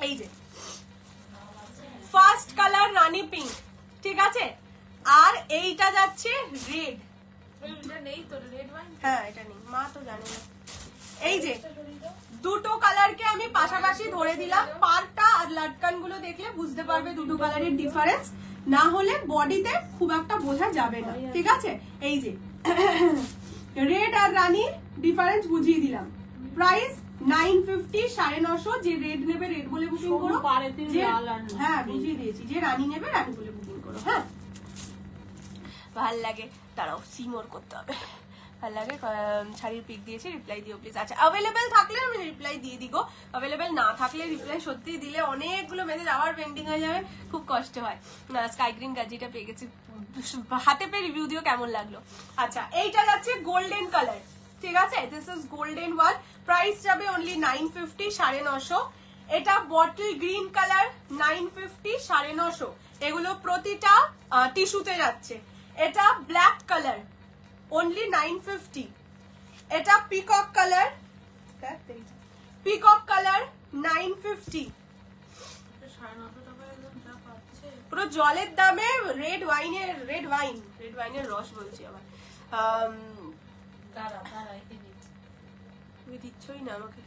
এই যে ফার্স্ট কালার রানী পিঙ্ক, ঠিক আছে? আর এইটা যাচ্ছে রেড। নেই তো রেড ওয়াইন, হ্যাঁ এটা নেই, মা তো জানে না। এই যে দুটো কালারকে আমি পাশাপাশি ধরে দিলাম, পারটা আর লাটকান গুলো দেখলে বুঝতে পারবে দুটো কালারের ডিফারেন্স, না হলে বডিতে খুব একটা বোঝা যাবে না, ঠিক আছে? এই যে রেড আর রানীর ডিফারেন্স বুঝিয়ে দিলাম। প্রাইস 950, 950। যে রেড নেবে রেড বলে বুকিং করো, হ্যাঁ বুঝিয়ে দিয়েছি। যে রানী নেবে রানী বলে বুকিং করো। হ্যাঁ, ভাল লাগে, দাঁড়াও সিমোর করতে হবে, ভালো লাগে শাড়ির পিক দিয়েছি, রিপ্লাই দিও প্লিজ। আচ্ছা অ্যাভেলেবেল থাকলে আমি রিপ্লাই দিয়ে দিগো, অ্যাভেলেবেল না থাকলে রিপ্লাই সত্যি দিলে অনেকগুলো মেসেজ আবার পেন্ডিং হয়ে যাবে, খুব কষ্ট হয়। স্কাই গ্রিন গাজিটা পেয়ে গেছি, হাতে পেয়ে রিভিউ দিও কেমন লাগলো। আচ্ছা এইটা যাচ্ছে গোল্ডেন কালার, ঠিক আছে, this is golden one, price যাবে অনলি 950, 950। এটা বটল গ্রিন কালার 950, 950। এগুলো প্রতিটা টিস্যুতে যাচ্ছে। এটা ব্ল্যাক কালার অনলি 950। এটা পিকক কালার, পিকক কালার 950। পুরো জলের দামে রেড ওয়াইনের রস বলছি আবার। তুমি দিচ্ছই না আমাকে।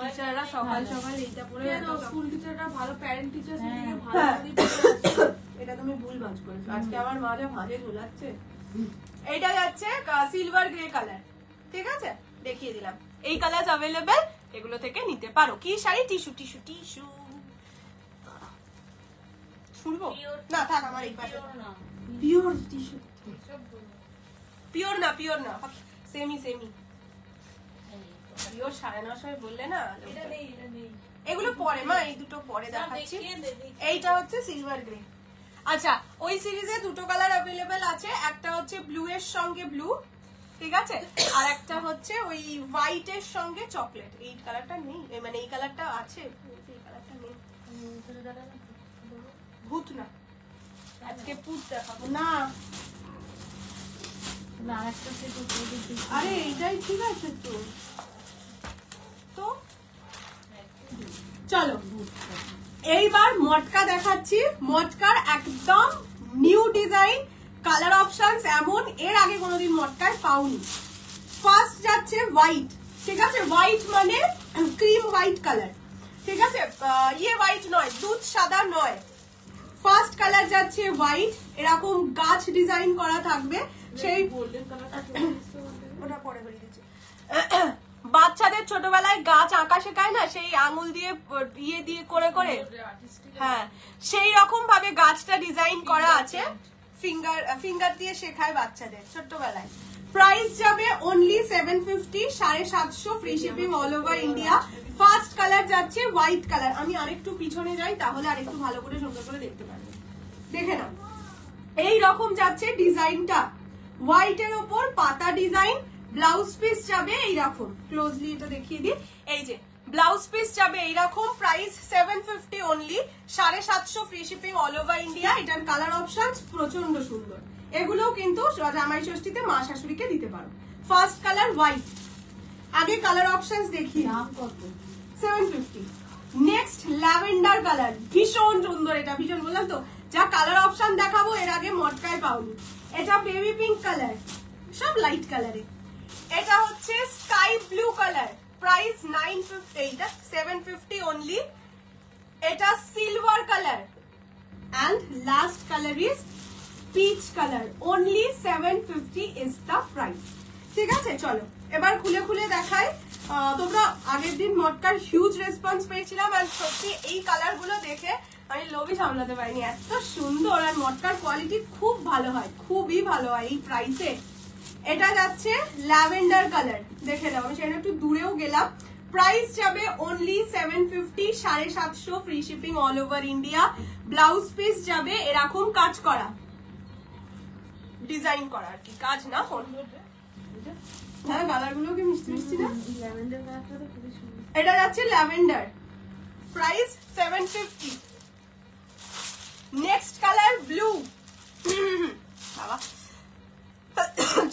টিচাররা সকাল সকাল এইটা পরে, স্কুল টিচাররা ভালো, প্যারেন্ট টিচার এটা তুমি ভুল ভাঁজ করেছো, আজকে আমার মা যা ভাঁজে ঝুলাচ্ছে। এইটা যাচ্ছে সিলভার গ্রে কালার, ঠিক আছে, দেখিয়ে দিলাম। এই কালার অ্যাভেলেবেল, এগুলো থেকে নিতে পারো। কি শাড়ি? Tissue tissue tissue. শুনবো না, থাক আমার এই পাশে। পিওর টিস্যু, পিওর না, পিওর না, সেমি সেমি। পিওর 950 বললে না, এগুলো পরে মা, এই দুটো পরে দেখাচ্ছি। এইটা হচ্ছে সিলভার গ্রে। আচ্ছা ওই সিরিজে দুটো কালার অ্যাভেলেবেল আছে, একটা হচ্ছে ব্লু এর সঙ্গে ব্লু, ঠিক আছে, আর একটা হচ্ছে ওই হোয়াইট এর সঙ্গে চকলেট। এই কালারটা নেই, মানে এই কালারটা আছে, এই কালারটা নেই। ভূত না, আজকে ভূত দেখাবো না। আরে এইটাই ঠিক আছে তো। তো চলো এইবার মটকা দেখাচ্ছি। মটকার একদম নিউ ডিজাইন, কালার অপশনস এমন এর আগে কোনোদিন মটকায় পাওনি। ফার্স্ট যাচ্ছে হোয়াইট, ঠিক আছে, হোয়াইট মানে ক্রিম হোয়াইট কালার, ঠিক আছে, ইয়ে হোয়াইট নয়, দুধ সাদা নয়। ফার্স্ট কালার যাচ্ছে হোয়াইট, এরকম গাছ ডিজাইন করা থাকবে। সেই গোল্ডেন কালারটা ওটা পরে বলে দিচ্ছি। বাচ্চাদের ছোটবেলায় গাছ আঁকা শেখায় না, সেই আঙুল দিয়ে ইয়ে দিয়ে করে করে, হ্যাঁ সেই রকম ভাবে গাছটা ডিজাইন করা আছে। ফিঙ্গার দিয়ে শেখায় বাচ্চাদের ছোটবেলায়। প্রাইস যাবে only 750, 750 free shipping all over India. First colour যাচ্ছে হোয়াইট কালার। আমি আরেকটু পিছনে যাই, তাহলে আরেকটু ভালো করে সুন্দর করে দেখতে পারবে। দেখে নাও, এই রকম যাচ্ছে ডিজাইনটা, হোয়াইট এর ওপর পাতা ডিজাইন। ব্লাউজ পিস যাবে এইরকম, ক্লোজলি এটা দেখিয়ে দিই। এই যে ব্লাউজ পিস যাবে এইরকম, price 750 only, 750 free shipping all over India. এটার কালার অপশনস প্রচন্ড সুন্দর, এগুলোও কিন্তু জামাই ষষ্ঠীতে মা শাশুড়িকে দিতে পারো। ফার্স্ট কালার হোয়াইট, আগে কালার অপশনস দেখিয়ে। দাম কত? 750। নেক্সট ল্যাভেন্ডার কালার, ভীষণ সুন্দর, এটা ভীষণ, বললাম তো যা কালার অপশন দেখাবো এর আগে মটকায় পাওনি। এটা বেবি পিঙ্ক কালার, সব লাইট কালারে। এটা হচ্ছে স্কাই ব্লু কালার, প্রাইস 950, এটা 750 অনলি। এটা silver colour and last color is peach color, only 750 is the price, ঠিক আছে। চলো এবার খুলে খুলে দেখাই। তোমরা আগের দিন মটকার হিউজ রেসপন্স পেয়েছিলাম, আর সত্যি এই কালার গুলো দেখে আমি লোভই সামলাতে পারিনি, এত সুন্দর। আর মটকার কোয়ালিটি খুব ভালো হয়, খুবই ভালো হয় এই প্রাইসে। এটা যাচ্ছে ল্যাভেন্ডার কালার, দেখে নাও, আমি সেটা একটু দূরেও গেলাম। প্রাইস যাবে only 750, 750 free shipping all over India. Blouse piece যাবে এরকম কাজ করা, ডিজাইন করা আর কি, কাজ না ফোন। হ্যাঁ কালার গুলো কি মিষ্টি মিষ্টি না? ল্যাভেন্ডার কালারটা তো খুবই সুন্দর। এটা যাচ্ছে lavender, price 750। Next colour blue. বাবা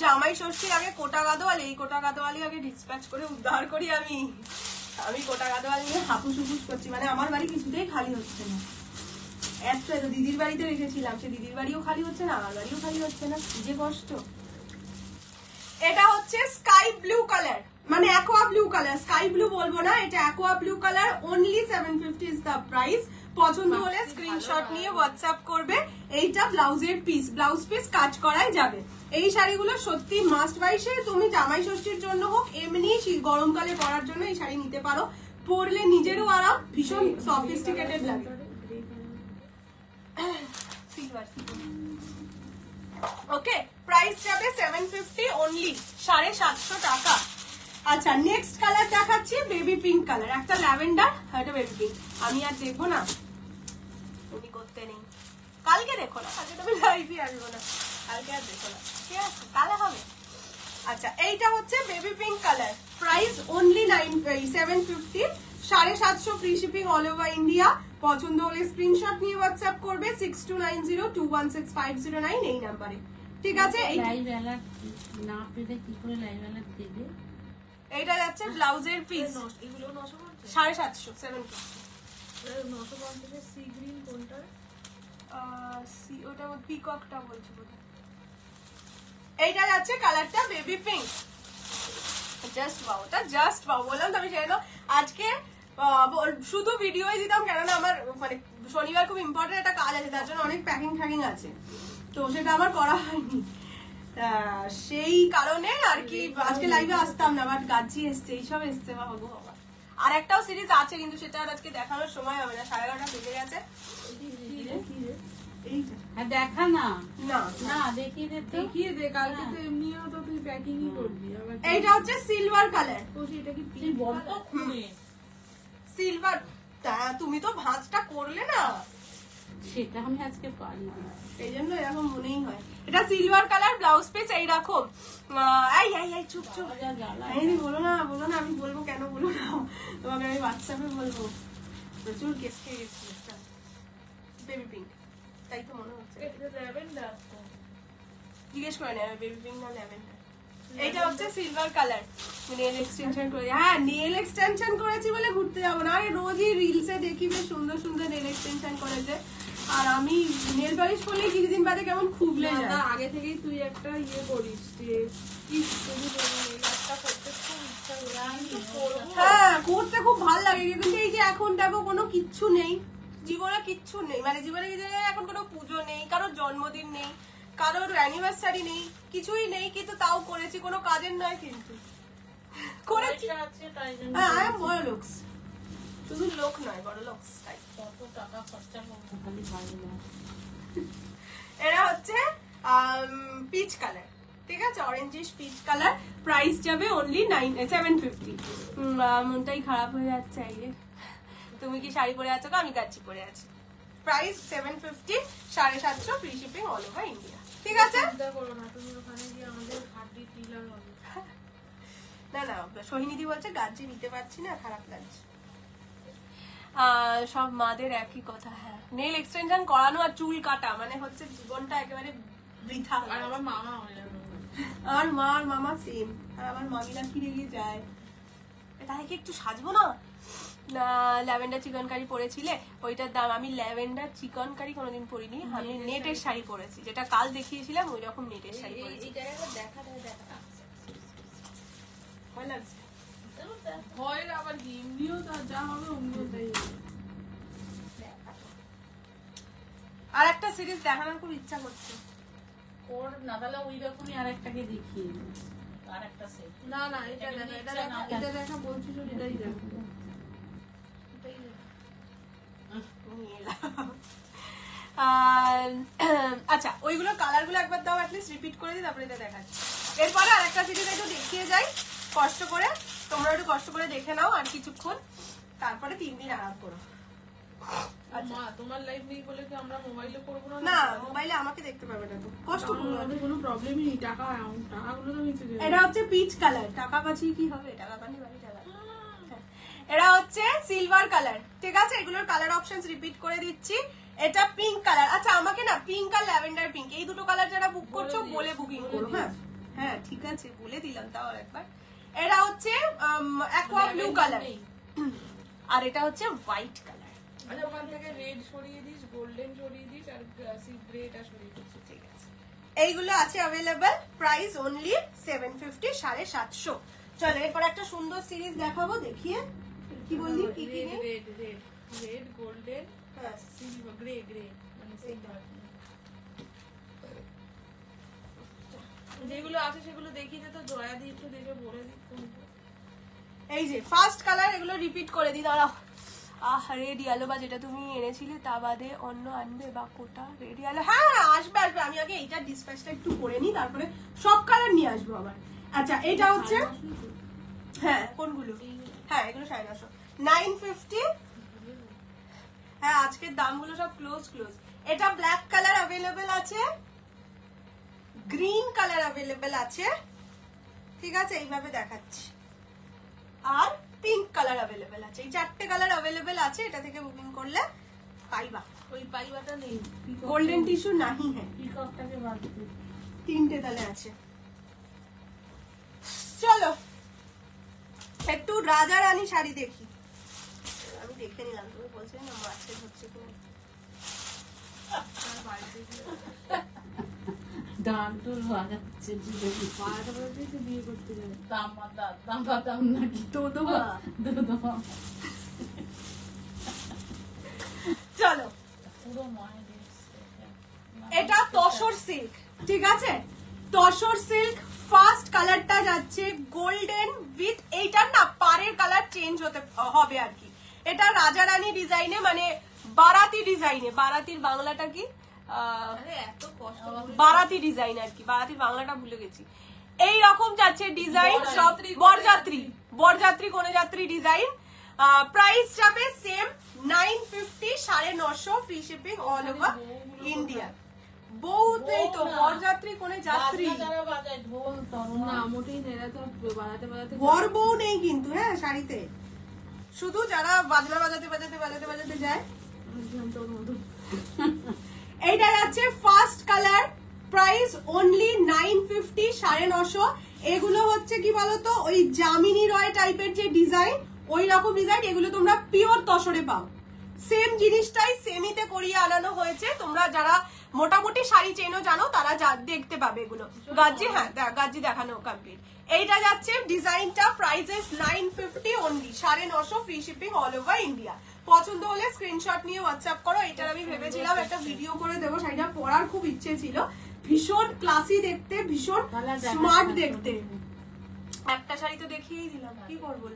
জামাই ষষ্ঠীর আগে কোটা গাদোয়াল, এই কোটা গাদোয়ালি আগে ডিসপ্যাচ করে উদ্ধার করি। আমি কোটা গাদোয়াল নিয়ে হাপুস হুপুস করছি, মানে আমার বাড়ি কিছুতেই খালি হচ্ছে না। এত দিদির বাড়িতে রেখেছিলাম, সে দিদির বাড়িও খালি হচ্ছে না, আমার বাড়িও খালি হচ্ছে না, কি যে কষ্ট। এটা হচ্ছে স্কাই ব্লু কালার, মানে aqua blue colour, sky blue বলবো না, এটা aqua blue colour, only 750 is the price. পছন্দ হলে স্ক্রিনশট নিয়ে হোয়াটসঅ্যাপ করবে। এইটা ব্লাউজের পিস, ব্লাউজ পিস কাজ করাই যাবে। এই শাড়িগুলো সত্যি মাস্ট বাই, সে তুমি জামাই ষষ্ঠীর জন্য হোক, এমনি গরমকালে পরার জন্য এই শাড়ি নিতে পারো। পরলে নিজেরও আরাম, ভীষণ সফিস্টিকেটেড লাগে। সিলভার। ওকে, প্রাইস যাবে 750 অনলি, 750 টাকা। আচ্ছা, নেক্সট কালার দেখাচ্ছি বেবি পিঙ্ক কালার, একটা ল্যাভেন্ডার আর একটা বেবি পিঙ্ক। আমি আর দেখবো না, তুমি করতে নেই, কালকে দেখো না, কালকে তুমি লাইভে আসবো না, কালকে আর দেখো না, ঠিক আছে, কালে হবে। আচ্ছা, এইটা হচ্ছে baby pink colour, price only 750, 750 free shipping all over India. পছন্দ হলে স্ক্রিনশট নিয়ে হোয়াটসঅ্যাপ করবে 6290216509 এই নাম্বারে, ঠিক আছে। লাইভ অ্যালার্ট না পেলে কি করে লাইভ অ্যালার্ট দেবে? এইটা যাচ্ছে ব্লাউজের পিস, এগুলো 950, 750, 750। 950 সি গ্রিন কোনটা? ওটা পিককটা বলছি বোধহয়। এইটা যাচ্ছে কালারটা বেবি পিঙ্ক, জাস্ট ওয়াও, ওটা জাস্ট ওয়াও। বললাম তো আমি সেটা আজকে শুধু ভিডিওই দিতাম, কেননা আমার মানে শনিবার খুব ইম্পর্টেন্ট একটা কাজ আছে, তার জন্য অনেক প্যাকিং ফ্যাকিং আছে, তো সেটা আমার করা হয়নি, সেই কারণে আর কি আজকে লাইভে আসতাম না। বাট গাজি এসছে, এইসব এসছে, বাবা। আর একটাও সিরিজ আছে, কিন্তু সেটা আর আজকে দেখানোর সময় হবে না, 11:30 বেজে গেছে। হ্যাঁ দেখা না, না না দেখিয়ে দে তো। দেখিয়ে দে, কালকে তো এমনিও তো তুই প্যাকিংই করবি আবার। এইটা হচ্ছে সিলভার কালার, তো এটা কি তুই বড্ড খুনে, সিলভার। তুমি তো ভাঁজটা করলে না, সেটা আমি আজকে পারি না। এই জন্য এরকম মনেই হয়। এটা সিলভার কালার, ব্লাউজ পিস এইরকম। এই চুপ চুপ, যা জ্বালা। এই বলো না, বলো না, আমি বলবো কেন, বলো না, তোমাকে আমি হোয়াটসঅ্যাপে বলবো। প্রচুর কেস খেয়ে গেছি। বেবি পিঙ্ক, তাই তো মনে হচ্ছে, এটা ল্যাভেন্ডার তো। জিজ্ঞেস করে নেবে বেবি পিঙ্ক না ল্যাভেন্ডার। এইটা হচ্ছে সিলভার কালার, নেল এক্সটেনশন করে। হ্যাঁ, নেল এক্সটেনশন করেছি বলে ঘুরতে যাবো না, আমি রোজই রিলসে দেখি বেশ সুন্দর সুন্দর নেল এক্সটেনশন করেছে, আর আমি নেল পালিশ করলে কিছুদিন বাদে কেমন খুবলে না, যায়। আগে থেকেই তুই একটা ইয়ে করিস যে তুমি একটা করতে খুব ইচ্ছা করে, আমি তো করবো। হ্যাঁ, করতে খুব ভালো লাগে, কিন্তু এই যে এখন দেখো কোনো কিচ্ছু নেই জীবনে, কিচ্ছু নেই, মানে জীবনে এখন কোনো পুজো নেই, কারোর জন্মদিন নেই, কারোর অ্যানিভার্সারি নেই, কিছুই নেই, কিন্তু তাও করেছি, কোনো কাজের নয় কিন্তু করেছি। পয়সা আছে তাই জন্য। হ্যাঁ, আই এম বড় লোকস, শুধু লোক নয়, বড় লোকস তাই। কত টাকা খরচা করবো খালি ভালো না। এরা হচ্ছে পিচ কালার, ঠিক আছে, অরেঞ্জিশ পিচ কালার, প্রাইস যাবে অনলি 750। মনটাই খারাপ হয়ে যাচ্ছে। এই যে তুমি কি শাড়ি পরে আছো, আমি কাচ্চি পরে আছি। Price 750, 750 free shipping all over India, ঠিক আছে। চিন্তা করো না, তুমি ওখানে গিয়ে আমাদের হাড্ডি টিলার হবে। না না, সোহিনীদি বলছে গাজি নিতে পারছি না, খারাপ লাগছে। সব মাদের একই কথা। হ্যাঁ, নেল এক্সটেনশন করানো আর চুল কাটা মানে হচ্ছে জীবনটা একেবারে বৃথা। আর আমার মামা হয়ে যাবে। আমার মা আর মামা সেম, আর আমার মামিরা কি রেগে যায়, তাই কি একটু সাজবো না। ল্যাভেন্ডার চিকন কারি পরেছিলে, ওইটার দাম। আমি ল্যাভেন্ডার চিকন কারি কোনোদিন পরিনি, আমি নেটের শাড়ি পরেছি, যেটা কাল দেখিয়েছিলাম ওই রকম নেটের শাড়ি পরেছি। ভয় লাগছে। ভয়ের আবার কি, এমনিও তার যা হবে অমনিও তাই হবে। আর একটা সিরিজ দেখানোর খুব ইচ্ছা করছে। ওর না তাহলে ওই রকমই আরেকটাকে দেখিয়ে দিই। আরেকটা সেট। না না, এটা দেখা, এটা দেখা, এটা দেখা বলছিস, এটাই দেখা। নিয়ে এলাম। আচ্ছা, ওইগুলো কালার গুলো একবার দাও, অ্যাটলিস্ট রিপিট করে দিই, তারপরে এটা দেখাচ্ছি। এরপরে আরেকটা সিরিজ একটু দেখিয়ে যাই কষ্ট করে, তোমরা একটু কষ্ট করে দেখে নাও আর কিছুক্ষণ, তারপরে 3 দিন আরাম করো। মা, তোমার লাইফ নেই বলে কি আমরা মোবাইলে করবো না? না, মোবাইলে আমাকে দেখতে পাবে না তো, কষ্ট করো। আমাদের কোনো প্রবলেমই নেই, টাকাগুলো তো মিশে যাবে। এটা হচ্ছে পিচ কালার, টাকা পাচ্ছি কি হবে, টাকা পানি বাড়ি টাকা। এরা হচ্ছে সিলভার কালার, ঠিক আছে। এগুলোর কালার অপশনস রিপিট করে দিচ্ছি। এটা পিঙ্ক কালার। আচ্ছা, আমাকে না পিঙ্ক আর ল্যাভেন্ডার পিঙ্ক এই দুটো কালার যারা বুক করছো বলে বুকিং করো। হ্যাঁ হ্যাঁ, ঠিক আছে, বলে দিলাম তাও একবার। এরা হচ্ছে অ্যাকোয়া ব্লু কালার, আর এটা হচ্ছে হোয়াইট কালার। আচ্ছা, ওখান থেকে রেড সরিয়ে দিস, গোল্ডেন সরিয়ে দিস, আর গ্রেটা সরিয়ে দিস, ঠিক আছে। এইগুলো আছে অ্যাভেলেবেল, প্রাইস অনলি 750, 750। চলো, এরপর একটা সুন্দর সিরিজ দেখাবো, দেখিয়ে। কি বললি, কি কি নেই? রেড, গোল্ডেন, হ্যাঁ, সিলভার, গ্রে মানে সিলভার। যেগুলো আছে সেগুলো দেখিয়ে দে তো, জয়া দিয়ে একটু দেখে বলে দিই। এই যে ফার্স্ট কালার, এগুলো রিপিট করে দিই, দাঁড়াও। রেড ইয়েলো বা যেটা তুমি এনেছিলে তা বাদে অন্য আনবে বা কোটা রেড ইয়েলো? হ্যাঁ আসবে আসবে, আমি আগে এইটা ডিসপ্যাচটা একটু করে নিই, তারপরে সব কালার নিয়ে আসবো আবার। আচ্ছা এটা হচ্ছে, হ্যাঁ কোনগুলো? হ্যাঁ এগুলো 950, 950। হ্যাঁ আজকের দামগুলো সব ক্লোজ। এটা ব্ল্যাক কালার অ্যাভেলেবেল আছে, গ্রিন কালার অ্যাভেলেবেল আছে, ঠিক আছে এইভাবে দেখাচ্ছি, আর পিঙ্ক কালার অ্যাভেলেবেল আছে। এই 4টে কালার অ্যাভেলেবেল আছে, এটা থেকে বুকিং করলে পাইবা। ওই পাইবাটা নেই, গোল্ডেন টিস্যু নাহি হ্যাঁ, পিকআপটাকে বাদ দিতে। 3টে তাহলে আছে। চলো একটু রাজা রানী শাড়ি দেখি, আমি দেখে নিলাম, তুমি বলছিলে না মার্চের হচ্ছে কিনা। দাম তো লাগাচ্ছে, পাড়াতে পাড়াতে তো বিয়ে করতে যাবে। দাম নাকি তো দোদমা। চলো পুরো মায়ের এসছে। এটা তসর সিল্ক, ঠিক আছে তসর সিল্ক। ফার্স্ট কালারটা যাচ্ছে গোল্ডেন উইথ, এইটার না পাড়ের কালার চেঞ্জ হতে হবে আর কি। এটা রাজা রানী ডিজাইনে, মানে বারাতি ডিজাইনে। বারাতির বাংলাটা কি? আরে এত কষ্ট করে বারাতি ডিজাইন আর কি, বারাতির বাংলাটা ভুলে গেছি। এই রকম যাচ্ছে ডিজাইন সব, বরযাত্রী কনেযাত্রী ডিজাইন। প্রাইস যাবে same 950, 950 free shipping all over India. বউতেই তো বরযাত্রী কোনে যাত্রী, বাজনা যারা বাজায় ঢোল তরোয়াল। না মোটেই নেই, তো বাড়াতে বাড়াতে বর বউ নেই কিন্তু হ্যাঁ শাড়িতে, শুধু যারা বাজনা বাজাতে যায়। তোর মতো এইটা যাচ্ছে ফার্স্ট কালার, প্রাইস অনলি 950, 950। এগুলো হচ্ছে কি বলতো ওই জামিনী রয় টাইপের যে ডিজাইন, ওই রকম ডিজাইন। এগুলো তোমরা পিওর তসরে পাও, সেম জিনিসটাই সেমিতে করিয়ে আনানো হয়েছে। তোমরা যারা মোটামুটি শাড়ি চেনো জানো তারা দেখতে পাবে এগুলো। গাজ্জি, হ্যাঁ গাজ্জি দেখানো কমপ্লিট। এইটা যাচ্ছে ডিজাইনটা, prices 950 only, 950 free shipping all over India. পছন্দ হলে স্ক্রিনশট নিয়ে হোয়াটসঅ্যাপ করো। এটার আমি ভেবেছিলাম একটা ভিডিও করে দেবো, শাড়িটা পরার খুব ইচ্ছে ছিল। ভীষণ ক্লাসি দেখতে, ভীষণ স্মার্ট দেখতে। একটা শাড়ি তো দেখিয়েই দিলাম, কি করবো।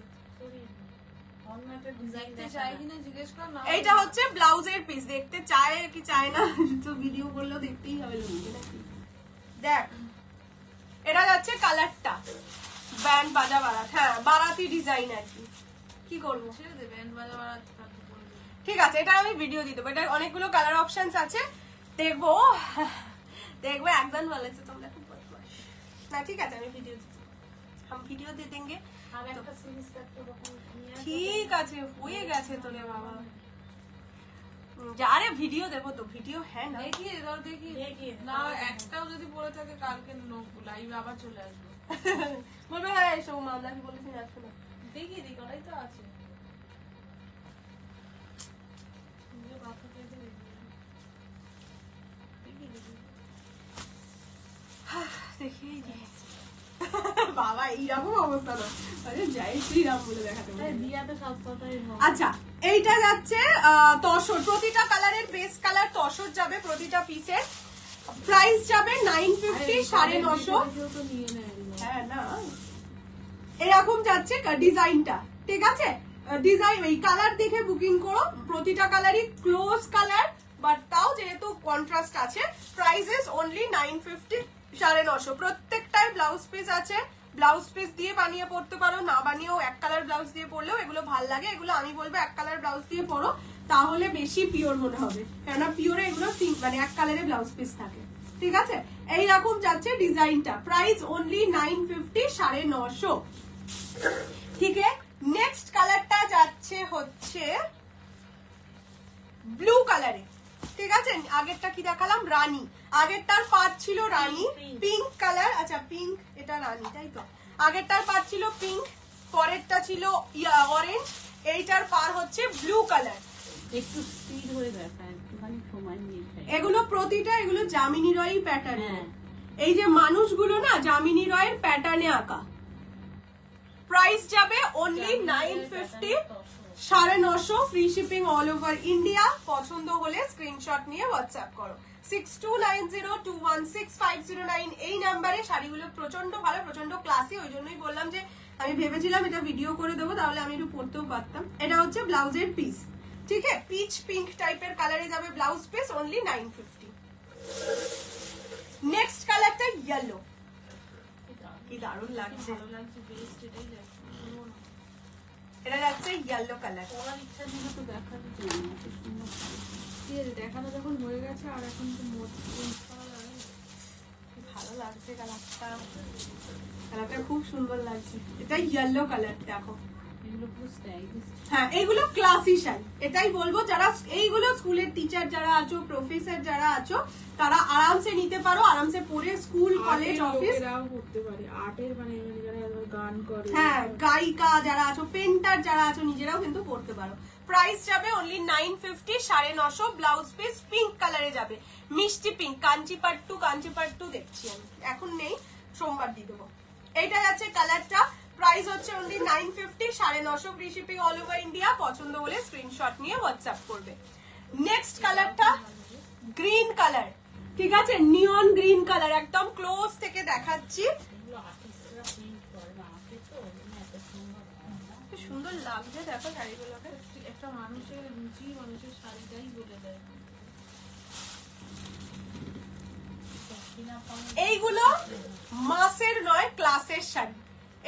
দেখতে চাই কিনা জিজ্ঞেস কর না। এইটা হচ্ছে ব্লাউজের পিস, দেখতে চায় কি চায় না তো ভিডিও করলেও দেখতেই হবে লোকে নাকি। দেখ এটা যাচ্ছে কালারটা ব্যান্ড বাজা বারাত, হ্যাঁ বারাতি ডিজাইন আর কি। কি করবো, ছেড়ে দে, ব্যান্ড বাজা বাড়াতে থাকতে বলে দে। ঠিক আছে এটা আমি ভিডিও দিয়ে দেবো। এটা অনেকগুলো কালার অপশনস আছে, দেখবো একজন বলেছে তোমরা খুব বদমাশ না। ঠিক আছে আমি ভিডিও ভিডিও দিয়ে দেंगे। আর একটা সিরিজ একটা রকম নিয়ে আসো। ঠিক আছে হয়ে গেছে তোরে বাবা, আরে ভিডিও দেবো তো, ভিডিও হ্যাঁ না দেখি এবার দেখি দেখি। না, একটাও যদি পড়ে থাকে কালকে লাইভ আবার চলে আসবো। বলবে হ্যাঁ এসব মামলা কি বলেছি আসো না। দেখি দেখি ওটাই তো আছে। নিজে মাথা খেতে দেখি দেখি। দেখিয়েই দিয়েছি বাবা এইরকম অবস্থা না, জয় শ্রীরাম বলে দেখাতে তাই দিয়াতে সব কথাই হয়। আচ্ছা এইটা যাচ্ছে তসর, প্রতিটা কালারের বেস কালার তসর যাবে প্রতিটা পিসের। প্রাইস যাবে 950, 950। কেউ তো নিয়ে নেয় এগুলো। হ্যাঁ না এরকম যাচ্ছে ডিজাইনটা, ঠিক আছে ডিজাইন এই কালার দেখে বুকিং করো। প্রতিটা কালারই ক্লোজ কালার, বাট তাও যেহেতু কন্ট্রাস্ট আছে। Prices only 950, 950। প্রত্যেকটাই ব্লাউজ পিস আছে, ব্লাউজ পিস দিয়ে বানিয়ে পড়তে পারো, না বানিয়েও এক কালার ব্লাউজ দিয়ে পরলেও এগুলো ভাল লাগে। এগুলো আমি বলবো এক কালার ব্লাউজ দিয়ে পরো, তাহলে বেশি পিওর মনে হবে, কেননা পিওরে এগুলো মানে এক কালারে ব্লাউজ পিস থাকে। ঠিক আছে এইরকম যাচ্ছে ডিজাইনটা, প্রাইস অনলি 950, 950। ঠিক আছে নেক্সট কালারটা যাচ্ছে হচ্ছে ব্লু কালারে। ঠিক আছে আগেরটা কি দেখালাম, রানী। আগেরটার পার্ট ছিল রানী, পিঙ্ক কালার। আচ্ছা পিঙ্ক, এটা রানী তাই তো। আগেরটার পার্ট ছিল পিঙ্ক, পরেরটা ছিল অরেঞ্জ, এইটার পার হচ্ছে ব্লু কালার। একটু স্পিড হয়ে দেখা, একটুখানি সময় নিয়ে খাই। এগুলো প্রতিটা এগুলো জামিনী রয় প্যাটার্ন। হ্যাঁ। এই যে মানুষগুলো না জামিনী রয়ের প্যাটার্নে আঁকা। প্রাইস যাবে only 950, 950 free shipping all over India. পছন্দ হলে স্ক্রিনশট নিয়ে হোয়াটসঅ্যাপ করো। 6290216509 এই নাম্বারে। শাড়িগুলো প্রচন্ড ভালো, প্রচন্ড ক্লাসি, ওই জন্যই বললাম যে আমি ভেবেছিলাম এটা ভিডিও করে দেবো, তাহলে আমি একটু পরতেও পারতাম। এটা হচ্ছে ব্লাউজের পিস। ঠিক আছে, পিচ পিঙ্ক টাইপের কালারে যাবে ব্লাউজ পিস, অনলি 950। নেক্সট কালারটা ইয়েলো, কি দারুণ লাগছে, ভালো লাগছে, বেস্ট এটাই লাগছে। এটা যাচ্ছে ইয়েলো কালার। পরার ইচ্ছা ছিল তো দেখাতে চাই না, এত সুন্দর শাড়ি। ঠিক আছে, দেখানো যখন হয়ে গেছে আর এখন তো ভালো লাগছে কালারটা, কালারটা খুব সুন্দর লাগছে। এটা ইয়েলো কালার, দেখো এগুলো পুরো স্টাইলিশ। হ্যাঁ এইগুলো ক্লাসি শাড়ি, এটাই বলবো যারা এইগুলো স্কুলের টিচার যারা আছো, প্রফেসর যারা আছো, তারা আরামসে নিতে পারো, আরামসে পরে স্কুল কলেজ অফিস করতে পারে। আর্টের মানে যারা গান করে, হ্যাঁ গায়িকা যারা আছো, পেন্টার যারা আছো, নিজেরাও কিন্তু পড়তে পারো। প্রাইস যাবে অনলি 950, 950, ব্লাউজ পিস পিঙ্ক কালারে যাবে, মিষ্টি পিঙ্ক, কাঞ্চিপাট্টু দেখছি আমি, এখন নেই, সোমবার দিয়ে দেবো। এইটা যাচ্ছে কালারটা, প্রাইস হচ্ছে only 950, 950, free shipping all over India. পছন্দ হলে স্ক্রিনশট নিয়ে হোয়াটসঅ্যাপ করবে। নেক্সট কালারটা গ্রিন কালার, ঠিক আছে, নিয়ন গ্রিন কালার, একদম ক্লোজ থেকে দেখাচ্ছি। এগুলো আর্টিস্টরা প্রিন্ট করে না, আমাকে তো ওই জন্য এত সুন্দর হয় না। কি সুন্দর লাগছে দেখো শাড়িগুলোকে। একটা মানুষের রুচি মানুষের শাড়িটাই বলে দেয়। এইগুলো মাসের নয়, ক্লাসের শাড়ি,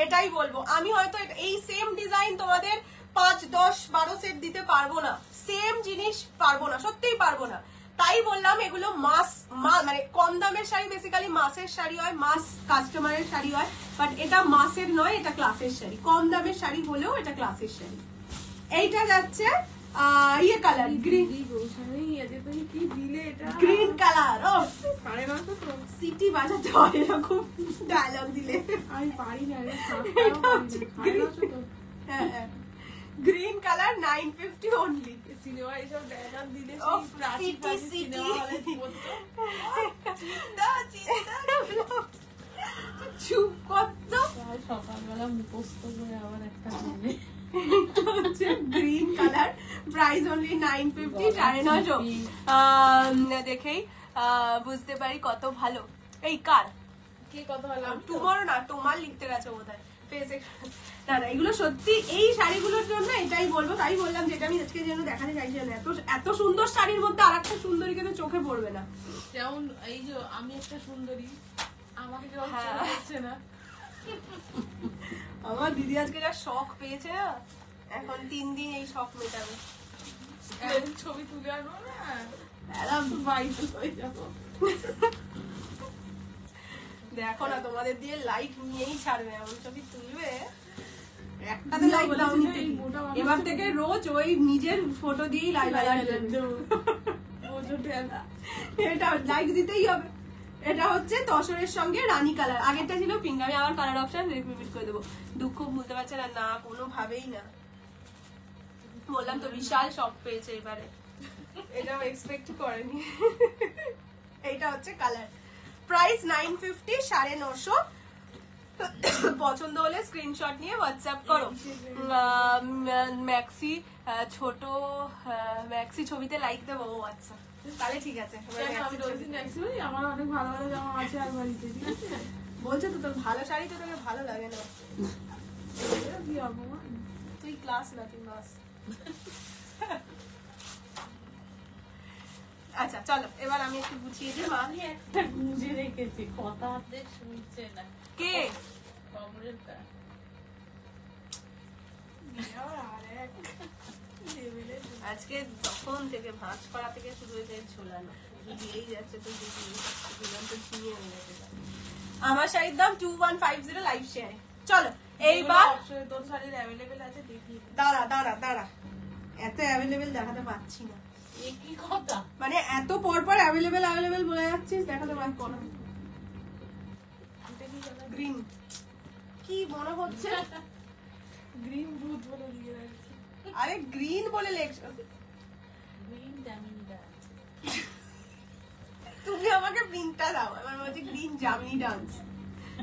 এটাই বলবো আমি। হয়তো এই সেম ডিজাইন তোমাদের 5, 10, 12 সেট দিতে পারবো না, সেম জিনিস পারবো না, সত্যিই পারবো না। তাই বললাম এগুলো মাস, মানে কম দামের শাড়ি বেসিক্যালি মাসের শাড়ি হয়, মাস কাস্টমারের শাড়ি হয়, বাট এটা মাসের নয়, এটা ক্লাসের শাড়ি। কম দামের শাড়ি হলেও এটা ক্লাসের শাড়ি। এইটা যাচ্ছে ইয়ে কালার, গ্রিন, কি দিলে এটা গ্রিন কালার। ও 950 তো সিটি বাজাতে হয় এরকম ডায়লগ দিলে। আমি পারি না রে, এটা হচ্ছে গ্রিন কালার, 950 অনলি। সিনেমা এসব ডায়লগ দিলে ও সিটি সিটি চুপ কত। সকালবেলা মুখস্থ করে আবার একটা নেবে। Green colour, price only 950, 950। দেখেই বুঝতে পারি কত ভালো। এই কার কে কত ভালো? তোমার না, তোমার লিখতে গেছে বোধহয় ফেসে। না না, এগুলো সত্যি, এই শাড়িগুলোর জন্য এটাই বলবো, তাই বললাম যেটা আমি আজকে যেন দেখাতে চাইছিলাম। এত সুন্দর শাড়ির মধ্যে আর একটা সুন্দরী কিন্তু চোখে পড়বে না। যেমন এই যে আমি একটা সুন্দরী, আমাকে কেউ হ্যাঁ। হচ্ছে না। আমার দিদি আজকে যা শখ পেয়েছে না, এখন 3 দিন এই শখ মেটাবে। এখন ছবি তুলে আনবো না, ম্যাডাম বাইরে হয়ে যাবো। দেখো না, তোমাদের দিয়ে লাইক নিয়েই ছাড়বে, এমন ছবি তুলবে। একটাতে লাইক দাও নিতে, এবার থেকে রোজ ওই নিজের ফটো দিয়েই লাইক এটা লাইক দিতেই হবে। এটা হচ্ছে তসরের সঙ্গে রানী কালার, আগেরটা ছিল পিঙ্ক। আমি আবার কালার অপশন রিপিট করে দেবো। দুঃখ ভুলতে পারছে না, না কোনোভাবেই না। বললাম তো বিশাল শখ পেয়েছে এবারে, এটাও এক্সপেক্ট করেনি। এইটা হচ্ছে কালার, প্রাইস 950, 950। পছন্দ হলে স্ক্রিনশট নিয়ে হোয়াটসঅ্যাপ করো। ম্যাক্সি ছোট ম্যাক্সি ছবিতে লাইক দেবো। আচ্ছা তাহলে ঠিক আছে। আমার অনেক ভালো ভালো জামা আছে আর বাড়িতে, ঠিক আছে? বলছো তো তোর ভালো শাড়ি তো তোকে ভালো লাগে না, কি অপমান। তুই ক্লাস না, তুই মাস। আচ্ছা চলো এবার আমি একটু গুছিয়ে দিই। আমি একটা গুঁজে রেখেছি, কথা হাতে শুনছে না। কে? কমরেডটা। আজকে তখন থেকে ভাঁজ করা থেকে শুরু হয়েছে ঝোলানো, দিয়েই যাচ্ছে তো দিলাম তো ছিনিয়ে নিয়ে গেছে। আমার শাড়ির দাম 2150 লাইভ শেয়ার। চলো এইবার তোর শাড়ির অ্যাভেলেবেল আছে, দেখি। দাঁড়া দাঁড়া দাঁড়া, এত অ্যাভেলেবেল দেখাতে পাচ্ছি না, একই কথা, মানে এত পরপর অ্যাভেলেবেল বলে যাচ্ছিস, দেখাতে পারছি না। গ্রিন কি মনে হচ্ছে? গ্রিন ভূত বলে দিয়ে রাখছি। আরে গ্রিন বলে লেখছ, গ্রিন জামিনটা। তুমি আমাকে পিঙ্কটা দাও, আমার বলছে গ্রিন জামিনি ডান্স,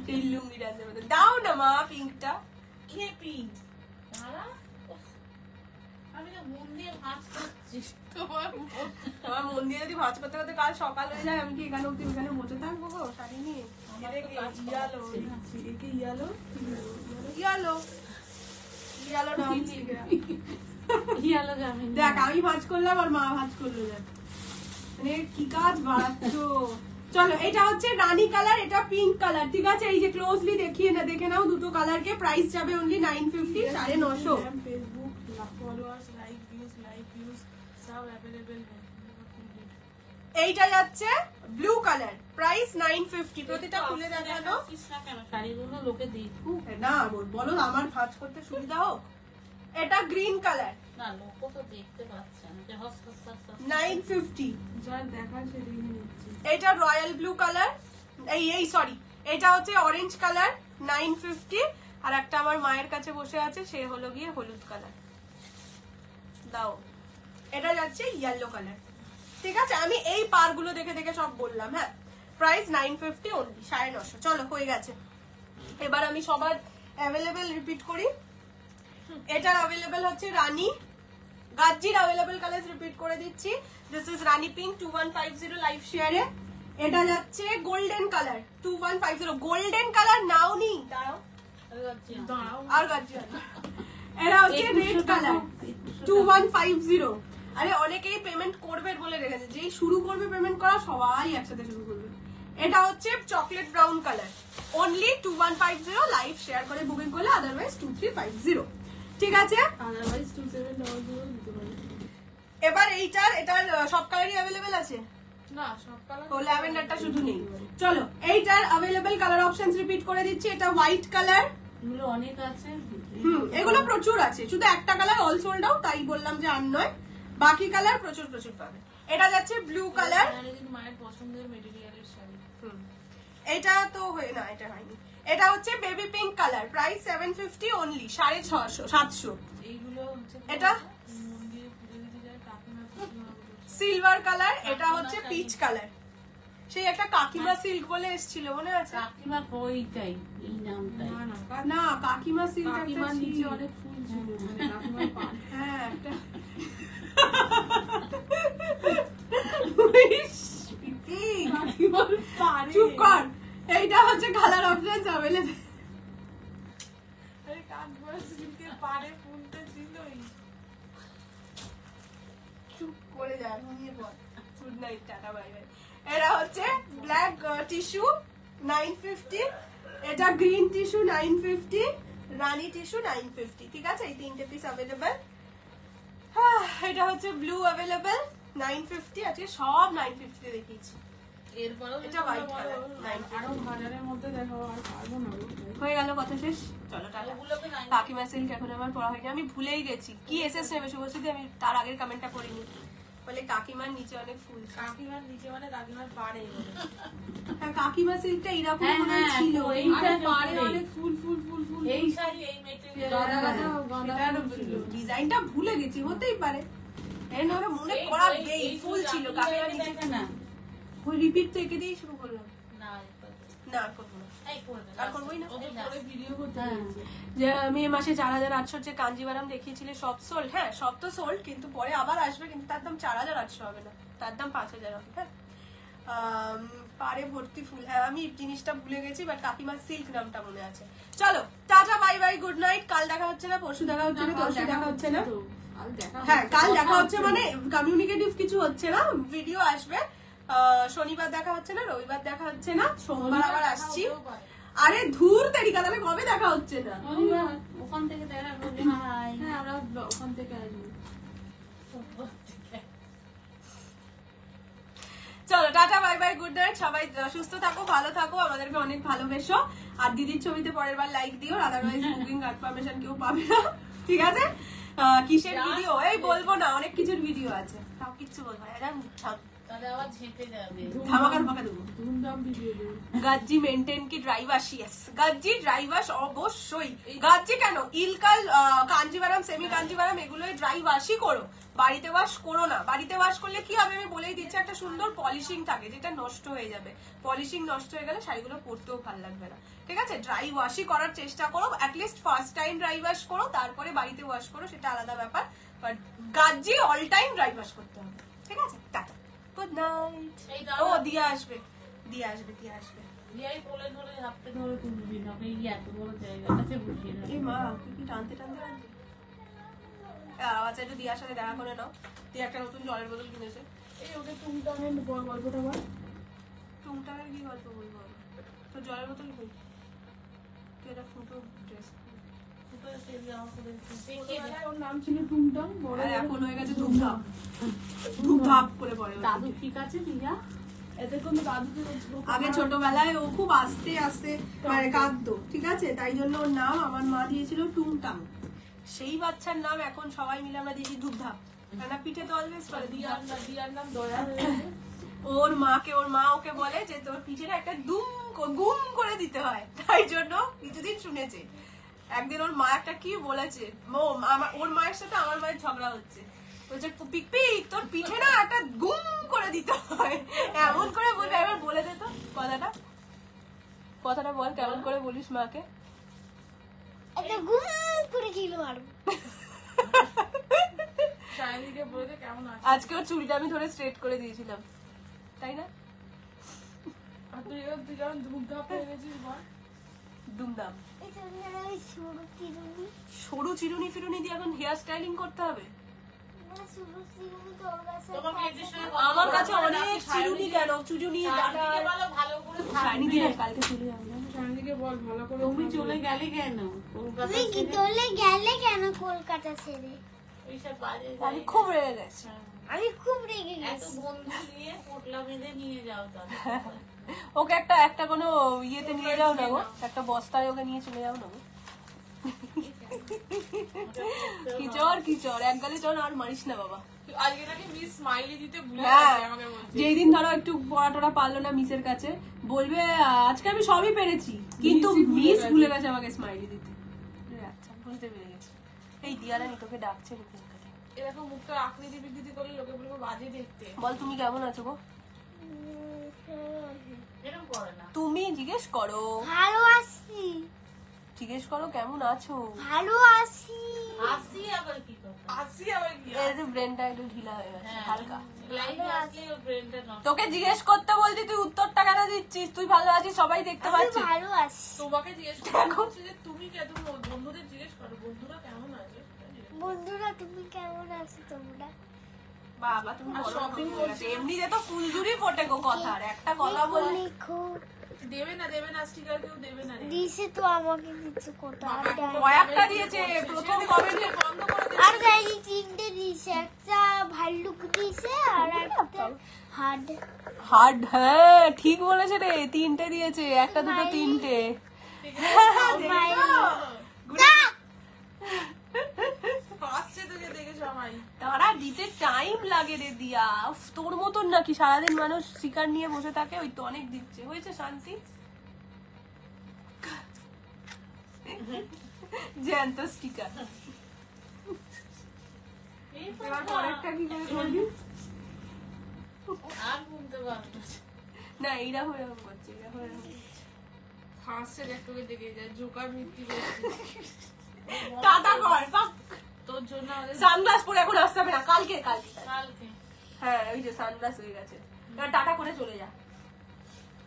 সেই লুঙ্গি ডান্সের মধ্যে দাও না মা পিঙ্কটা। কে পিঙ্ক? তারা আমি না মন দিয়ে ভাঁজ করছি। আমার মন দিয়ে যদি ভাঁজ করতে করতে কাল সকাল হয়ে যায়, আমি কি এখানে অব্দি এখানে বসে থাকবো গো শাড়ি নিয়ে? ইয়ালো, ইয়ালো ইয়ালো না ইয়ালো জামিন দেখ আমি ভাঁজ করলাম আর মা ভাঁজ করলো দেখ মানে কি কাজ বাড়াচ্ছ চলো এটা হচ্ছে রানী কালার এটা পিঙ্ক কালার ঠিক আছে এই যে ক্লোজলি দেখিয়ে না দেখে নাও দুটো কালারকে প্রাইস যাবে only 950 950 Facebook followers like views सब अवेलेबल है এইটা যাচ্ছে ব্লু কালার প্রাইস 950 প্রতিটা খুলে দেখানো কেন শাড়িগুলো লোকে দেখুক না বলো আমার ভাঁজ করতে সুবিধা হোক এটা গ্রিন কালার না লোক তো দেখতে পাচ্ছে না যে হস হস হস হস। 950 যার দেখা সে দেখে নিচ্ছে এটা রয়্যাল ব্লু কালার এই সরি এটা হচ্ছে অরেঞ্জ কালার 950 আর একটা আমার মায়ের কাছে বসে আছে সে হলো গিয়ে হলুদ কালার দাও এটা যাচ্ছে ইয়েলো কালার ঠিক আছে আমি এই পারগুলো দেখে দেখে সব বললাম হ্যাঁ প্রাইস 950 অনলি 950 চলো হয়ে গেছে এবার আমি সবার অ্যাভেলেবেল রিপিট করি এটার অ্যাভেলেবেল হচ্ছে রানী গাজ্জির অ্যাভেলেবেল কালার রিপিট করে দিচ্ছি this is Rani pink 2150 live শেয়ারে এটা যাচ্ছে গোল্ডেন কালার 2150 গোল্ডেন কালার নাও নি দাঁড়াও দাঁড়াও আর গাজ্জি এটা হচ্ছে রেড কালার 2150 আরে অনেকেই পেমেন্ট করবে বলে রেখেছে যেই শুরু করবে পেমেন্ট করা সবাই একসাথে শুরু করবে এটা হচ্ছে chocolate brown colour only 2150 live share করে বুকিং করলে আদারওয়াইজ 2350 ঠিক আছে আদারওয়াইজ 2700 দিতে পারি এবার এটার সব কালারই অ্যাভেলেবেল আছে না সব কালার ও ল্যাভেন্ডারটা শুধু নেই চলো এইটার অ্যাভেলেবেল কালার অপশনস রিপিট করে দিচ্ছি এটা হোয়াইট কালার এগুলো অনেক আছে এগুলো প্রচুর আছে শুধু একটা কালার অল সোল্ড আউট তাই বললাম যে আর নয় বাকি কালার প্রচুর প্রচুর পাবে এটা যাচ্ছে ব্লু কালার মায়ের পছন্দের মেটেরিয়ালের শাড়ি এটা তো না এটা হয়নি এটা হচ্ছে baby pink colour price 750 only 650 700 এইগুলো হচ্ছে এটা মন্দিরে পুজো দিতে যায় কাকিমা সিলভার কালার এটা হচ্ছে পিচ কালার সেই একটা কাকিমা সিল্ক বলে এসেছিল মনে আছে কাকিমা ওইটাই এই নামটাই না না না কাকিমা সিল্ক কাকিমার নিচে অনেক ফুল ছিল মানে কাকিমার পা হ্যাঁ একটা কাকিমার পারে চুপ কর এইটা হচ্ছে কালার অপশনস अवेलेबल আরে কাকিমার সিল্কের পারে ফুলটা ছিলই চুপ করে যা ঘুমিয়ে পড় good night tata bye bye এটা হচ্ছে ব্ল্যাক টিস্যু 950 এটা গ্রিন টিস্যু 950 রানী টিস্যু 950 ঠিক আছে এই তিনটে পিস अवेलेबल এটা হচ্ছে ব্লু अवेलेबल 950 আছে সব 950 তে দেখিয়েছি এরপরেও এটা white color, আরো হাজারের মধ্যে দেখাবো আর পারবো না গো। হয়ে গেল কথা শেষ চলো টাটা ওগুলোকে নাই কাকিমা সিল্ক এখন আমার পড়া হয়নি আমি ভুলেই গেছি কি এসএস নেবে শুভশ্রীতে আমি তার আগের কমেন্টটা পড়িনি বলে কাকিমার নিচে অনেক ফুল কাকিমার নিচে মানে কাকিমার পাড়ে বলে। হ্যাঁ কাকিমা সিল্কটা এইরকম হ্যাঁ, মনে হয় হ্যাঁ, ছিল তো এইটা আরে পাড়ে দেখলেই। অনেক ফুল ফুল ফুল ফুল এই শাড়ি এই মেটেরিয়াল গাদা গাদা গাদা সেটার ফুল ছিল। ডিজাইনটা ভুলে গেছি হতেই পারে এর না মনে করা নেই ফুল ছিল কাকিমার নিচে না ওই রিপিট থেকে দিয়ে শুরু করলাম না না আর করবো না এই করবে আর করবোই না। ওদের পরে ভিডিও করতে হ্যাঁ। বলছে। যে মে মাসে 4800 যে কাঞ্জিভারাম দেখিয়েছিলে সব সোল্ড হ্যাঁ সব তো সোল্ড কিন্তু পরে আবার আসবে কিন্তু তার দাম 4800 হবে না তার দাম 5000 হবে হ্যাঁ পারে ভর্তি ফুল হ্যাঁ আমি জিনিসটা ভুলে গেছি বাট কাকিমার সিল্ক নামটা মনে আছে চলো tata bye bye good night কাল দেখা হচ্ছে না পরশু দেখা হচ্ছে না তরশু দেখা হচ্ছে না তো, কাল দেখা হ্যাঁ কাল দেখা হচ্ছে মানে কমিউনিকেটিভ কিছু হচ্ছে না ভিডিও আসবে শনিবার দেখা হচ্ছে না রবিবার দেখা হচ্ছে না সোমবার আবার আসছি আরে ধুর তেরিকা তাহলে কবে দেখা হচ্ছে না ওখান থেকে দেখা করবে হাই হ্যাঁ আমরা ওখান থেকে আসবো চলো tata bye bye good night সবাই সুস্থ থাকো ভালো থাকো আমাদেরকে অনেক ভালোবেসো আর দিদির ছবিতে পরের বার লাইক দিও আদারওয়াইজ বুকিং কনফার্মেশন কেউ পাবে না ঠিক আছে কিসের ভিডিও এই বলবো না অনেক কিছুর ভিডিও আছে সব কিছু বলবো এরা তাহলে আবার ঝেঁপে যাবে ধামাকার ফাঁকা দেবো ধুমধাম ভিডিও দেবো গাজ্জি মেনটেন কি dry wash yes Gajji dry wash অবশ্যই গাজ্জি কেন ইলকাল কাঞ্জিভারাম সেমি কাঞ্জিভারাম এগুলোই ড্রাই ওয়াশই করো বাড়িতে ওয়াশ করো না বাড়িতে ওয়াশ করলে কি হবে আমি বলেই দিচ্ছি একটা সুন্দর পলিশিং থাকে যেটা নষ্ট হয়ে যাবে পলিশিং নষ্ট হয়ে গেলে শাড়িগুলো পরতেও ভালো লাগবে না ঠিক আছে ড্রাই ওয়াশই করার চেষ্টা করো at least first time dry wash করো তারপরে বাড়িতে ওয়াশ করো সেটা আলাদা ব্যাপার but Gajji all time dry wash করতে হবে ঠিক আছে টাটা গুড নাইট এই ও দাও দিয়ে আসবে দিয়ে আসবে দিয়াই কোলে ধরে হাতে ধরে তুলবি না, ওকে এই এত বড় জায়গাটাতে বসিয়ে এই মা তুই কি টানতে টানতে টানতে আচ্ছা একটু দিয়ার সাথে দেখা করে নাও। দিয়ে একটা নতুন জলের বোতল কিনেছে। এই ওকে টুংটাঙের গল্পটা বল। টুংটাঙের কি গল্প বলবো আমি? তো জলের বোতল কই? তুই একটা ফুটো ড্রেস ওর নাম ছিল টুংটাং, বড় আর এখন হয়ে গেছে ধূপধাপ। ধূপধাপ করে পড়ে। দাদু ঠিক আছে দিয়া? এতে কোনো দাদুকে আগে ছোটবেলায় ও খুব আস্তে আস্তে মানে কাঁদতো, ঠিক আছে, তাই জন্য ওর নাম আমার মা দিয়েছিল টুংটাং। সেই বাচ্চার নাম এখন সবাই মিলে আমরা দিয়েছি ধূপধাপ। কেননা পিঠে তো অলওয়েজ করে ধূপধাপ। দিয়ার নাম দয়া হয়ে গেছে। ওর মা ওকে বলে যে তোর পিঠেটা একটা গুম করে দিতে হয়, তাই জন্য কিছুদিন শুনেছে। একদিন ওর মা একটা কি বলেছে, ওর মায়ের সাথে আমার মায়ের ঝগড়া হচ্ছে, বলছে পিক তোর পিঠে না একটা গুম করে দিতে হয়, এমন করে বলবে। এবার বলে দে তো কথাটা বল, কেমন করে বলিস মাকে? একটা গুম করে কিলো মারবো। সায়নীকে বলে দে কেমন আছে। আজকে ওর চুলটা আমি ধরে স্ট্রেট করে দিয়েছিলাম, তাই না? আর তুই কেমন ধূপধাপ হয়ে গেছিস বল। দুমদাম এটা ওই সরু চিরুনি, সরু চিরুনি ফিরুনি দিয়ে এখন হেয়ার স্টাইলিং করতে হবে? মানে সরু চিরুনি তো ওর কাছে তোমাকে এই যে সঙ্গে আমার কাছে অনেক চিরুনি, কেন চুজুনি দাদা সায়নীকে বলো ভালো করে শাইনি থাকবে। দিয়ে কালকে চলে যাবো না? সায়নীকে বল ভালো করে। তুমি চলে গেলে কেন কলকাতা তুমি কি তোলে গেলে কেন কলকাতা ছেড়ে? এইসব বাজে আমি জায়গা। খুব রেগে গেছি। আমি খুব রেগে এত গেছি। বন্ধু দিয়ে পোটলা বেঁধে নিয়ে যাও তাহলে। ওকে একটা কোনো ইয়েতে নিয়ে যাও না গো, একটা বস্তায় ওকে নিয়ে চলে যাও না গো। কি চর এক গালে চর আর মারিস না বাবা। আজকে নাকি মিস স্মাইলি দিতে ভুলে হ্যাঁ, গেছে আমাকে বলছে। যেই দিন ধরো একটু পড়াটোরা পারলো না মিসের কাছে, বলবে আজকে আমি সবই পেরেছি, কিন্তু মিস ভুলে গেছে আমাকে স্মাইলি দিতে। আচ্ছা বুঝতে পেরে গেছি। এই দিয়ারানি তোকে ডাকছে নাকি? এরকম মুখটা আকৃতি বিকৃতি করলে লোকে বলবে বাজে দেখতে। বল তুমি কেমন আছো গো? এরকম করে না। তুমি জিজ্ঞেস করো, ভালো আছি, জিজ্ঞেস করো কেমন আছো। ভালো আছি। আসি আবার কি কথা? আসি আবার কি? এই যে ব্রেনটা একটু ঢিলা হয়ে গেছে হালকা। লাইভে আসলে ওর ব্রেনটা নষ্ট। তোকে জিজ্ঞেস করতে বলছি, তুই উত্তরটা কেন দিচ্ছিস? তুই ভালো আছিস, সবাই দেখতে আমি পাচ্ছে। ভালো আছি। তোমাকে জিজ্ঞেস করছি যে তুমি কে, তুমি বন্ধুদের জিজ্ঞেস করো বন্ধুরা কেমন আছে। বন্ধুরা তুমি কেমন আছো তোমরা? বাবা তুমি আর বলো shopping না, করছি। এমনিতে তো ফুলঝুরি ফোটে গো কথার, একটা কথা বললে লিখো। দেবে না স্টিকার কেউ দেবে না রে। দিছে তো আমাকে কিছু কোটা আর দেয়নি। কয়েকটা দিয়েছে প্রথম কমেন্টে। বন্ধ করে দে। আর দেয়নি, তিনটে দিছে, একটা ভাল্লুক দিছে আর একটা হার্ড। হার্ড, হ্যাঁ ঠিক বলেছে রে, তিনটে দিয়েছে, একটা দুটো তিনটে। হাসছে তোকে দেখে সবাই। তারা দিতে টাইম লাগে রে দিয়া। উফ, তোর মতন নাকি সারাদিন মানুষ শিকার নিয়ে বসে থাকে, ওই তো অনেক দিচ্ছে। হয়েছে শান্তি, জ্যান্ত স্টিকার। এই তো এবার পরেরটা কি করে করবি? আর ঘুমতে পারবো না। না এইরকম এরকম করছে, এরকম এরকম করছে। হাসছে দেখ তোকে দেখে যায় জোকার মৃত্যু করছে। টাটা কর, বাহ। তোর জন্য আমাদের সানগ্লাস পরে এখন আসতে হবে না, কালকে। কালকে হ্যাঁ ওই যে সানগ্লাস হয়ে গেছে, এবার টাটা করে চলে যা।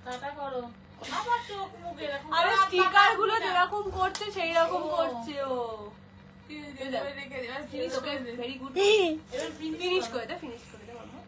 টাটা করো। আমার চোখ মুখ এরকম আরে করে স্টিকার গুলো যেরকম করছে সেই রকম ও। করছে ও। রেখে দে, আর finish করে দে। Very good. এবার finish ফিনিশ করে দে মাম্মা।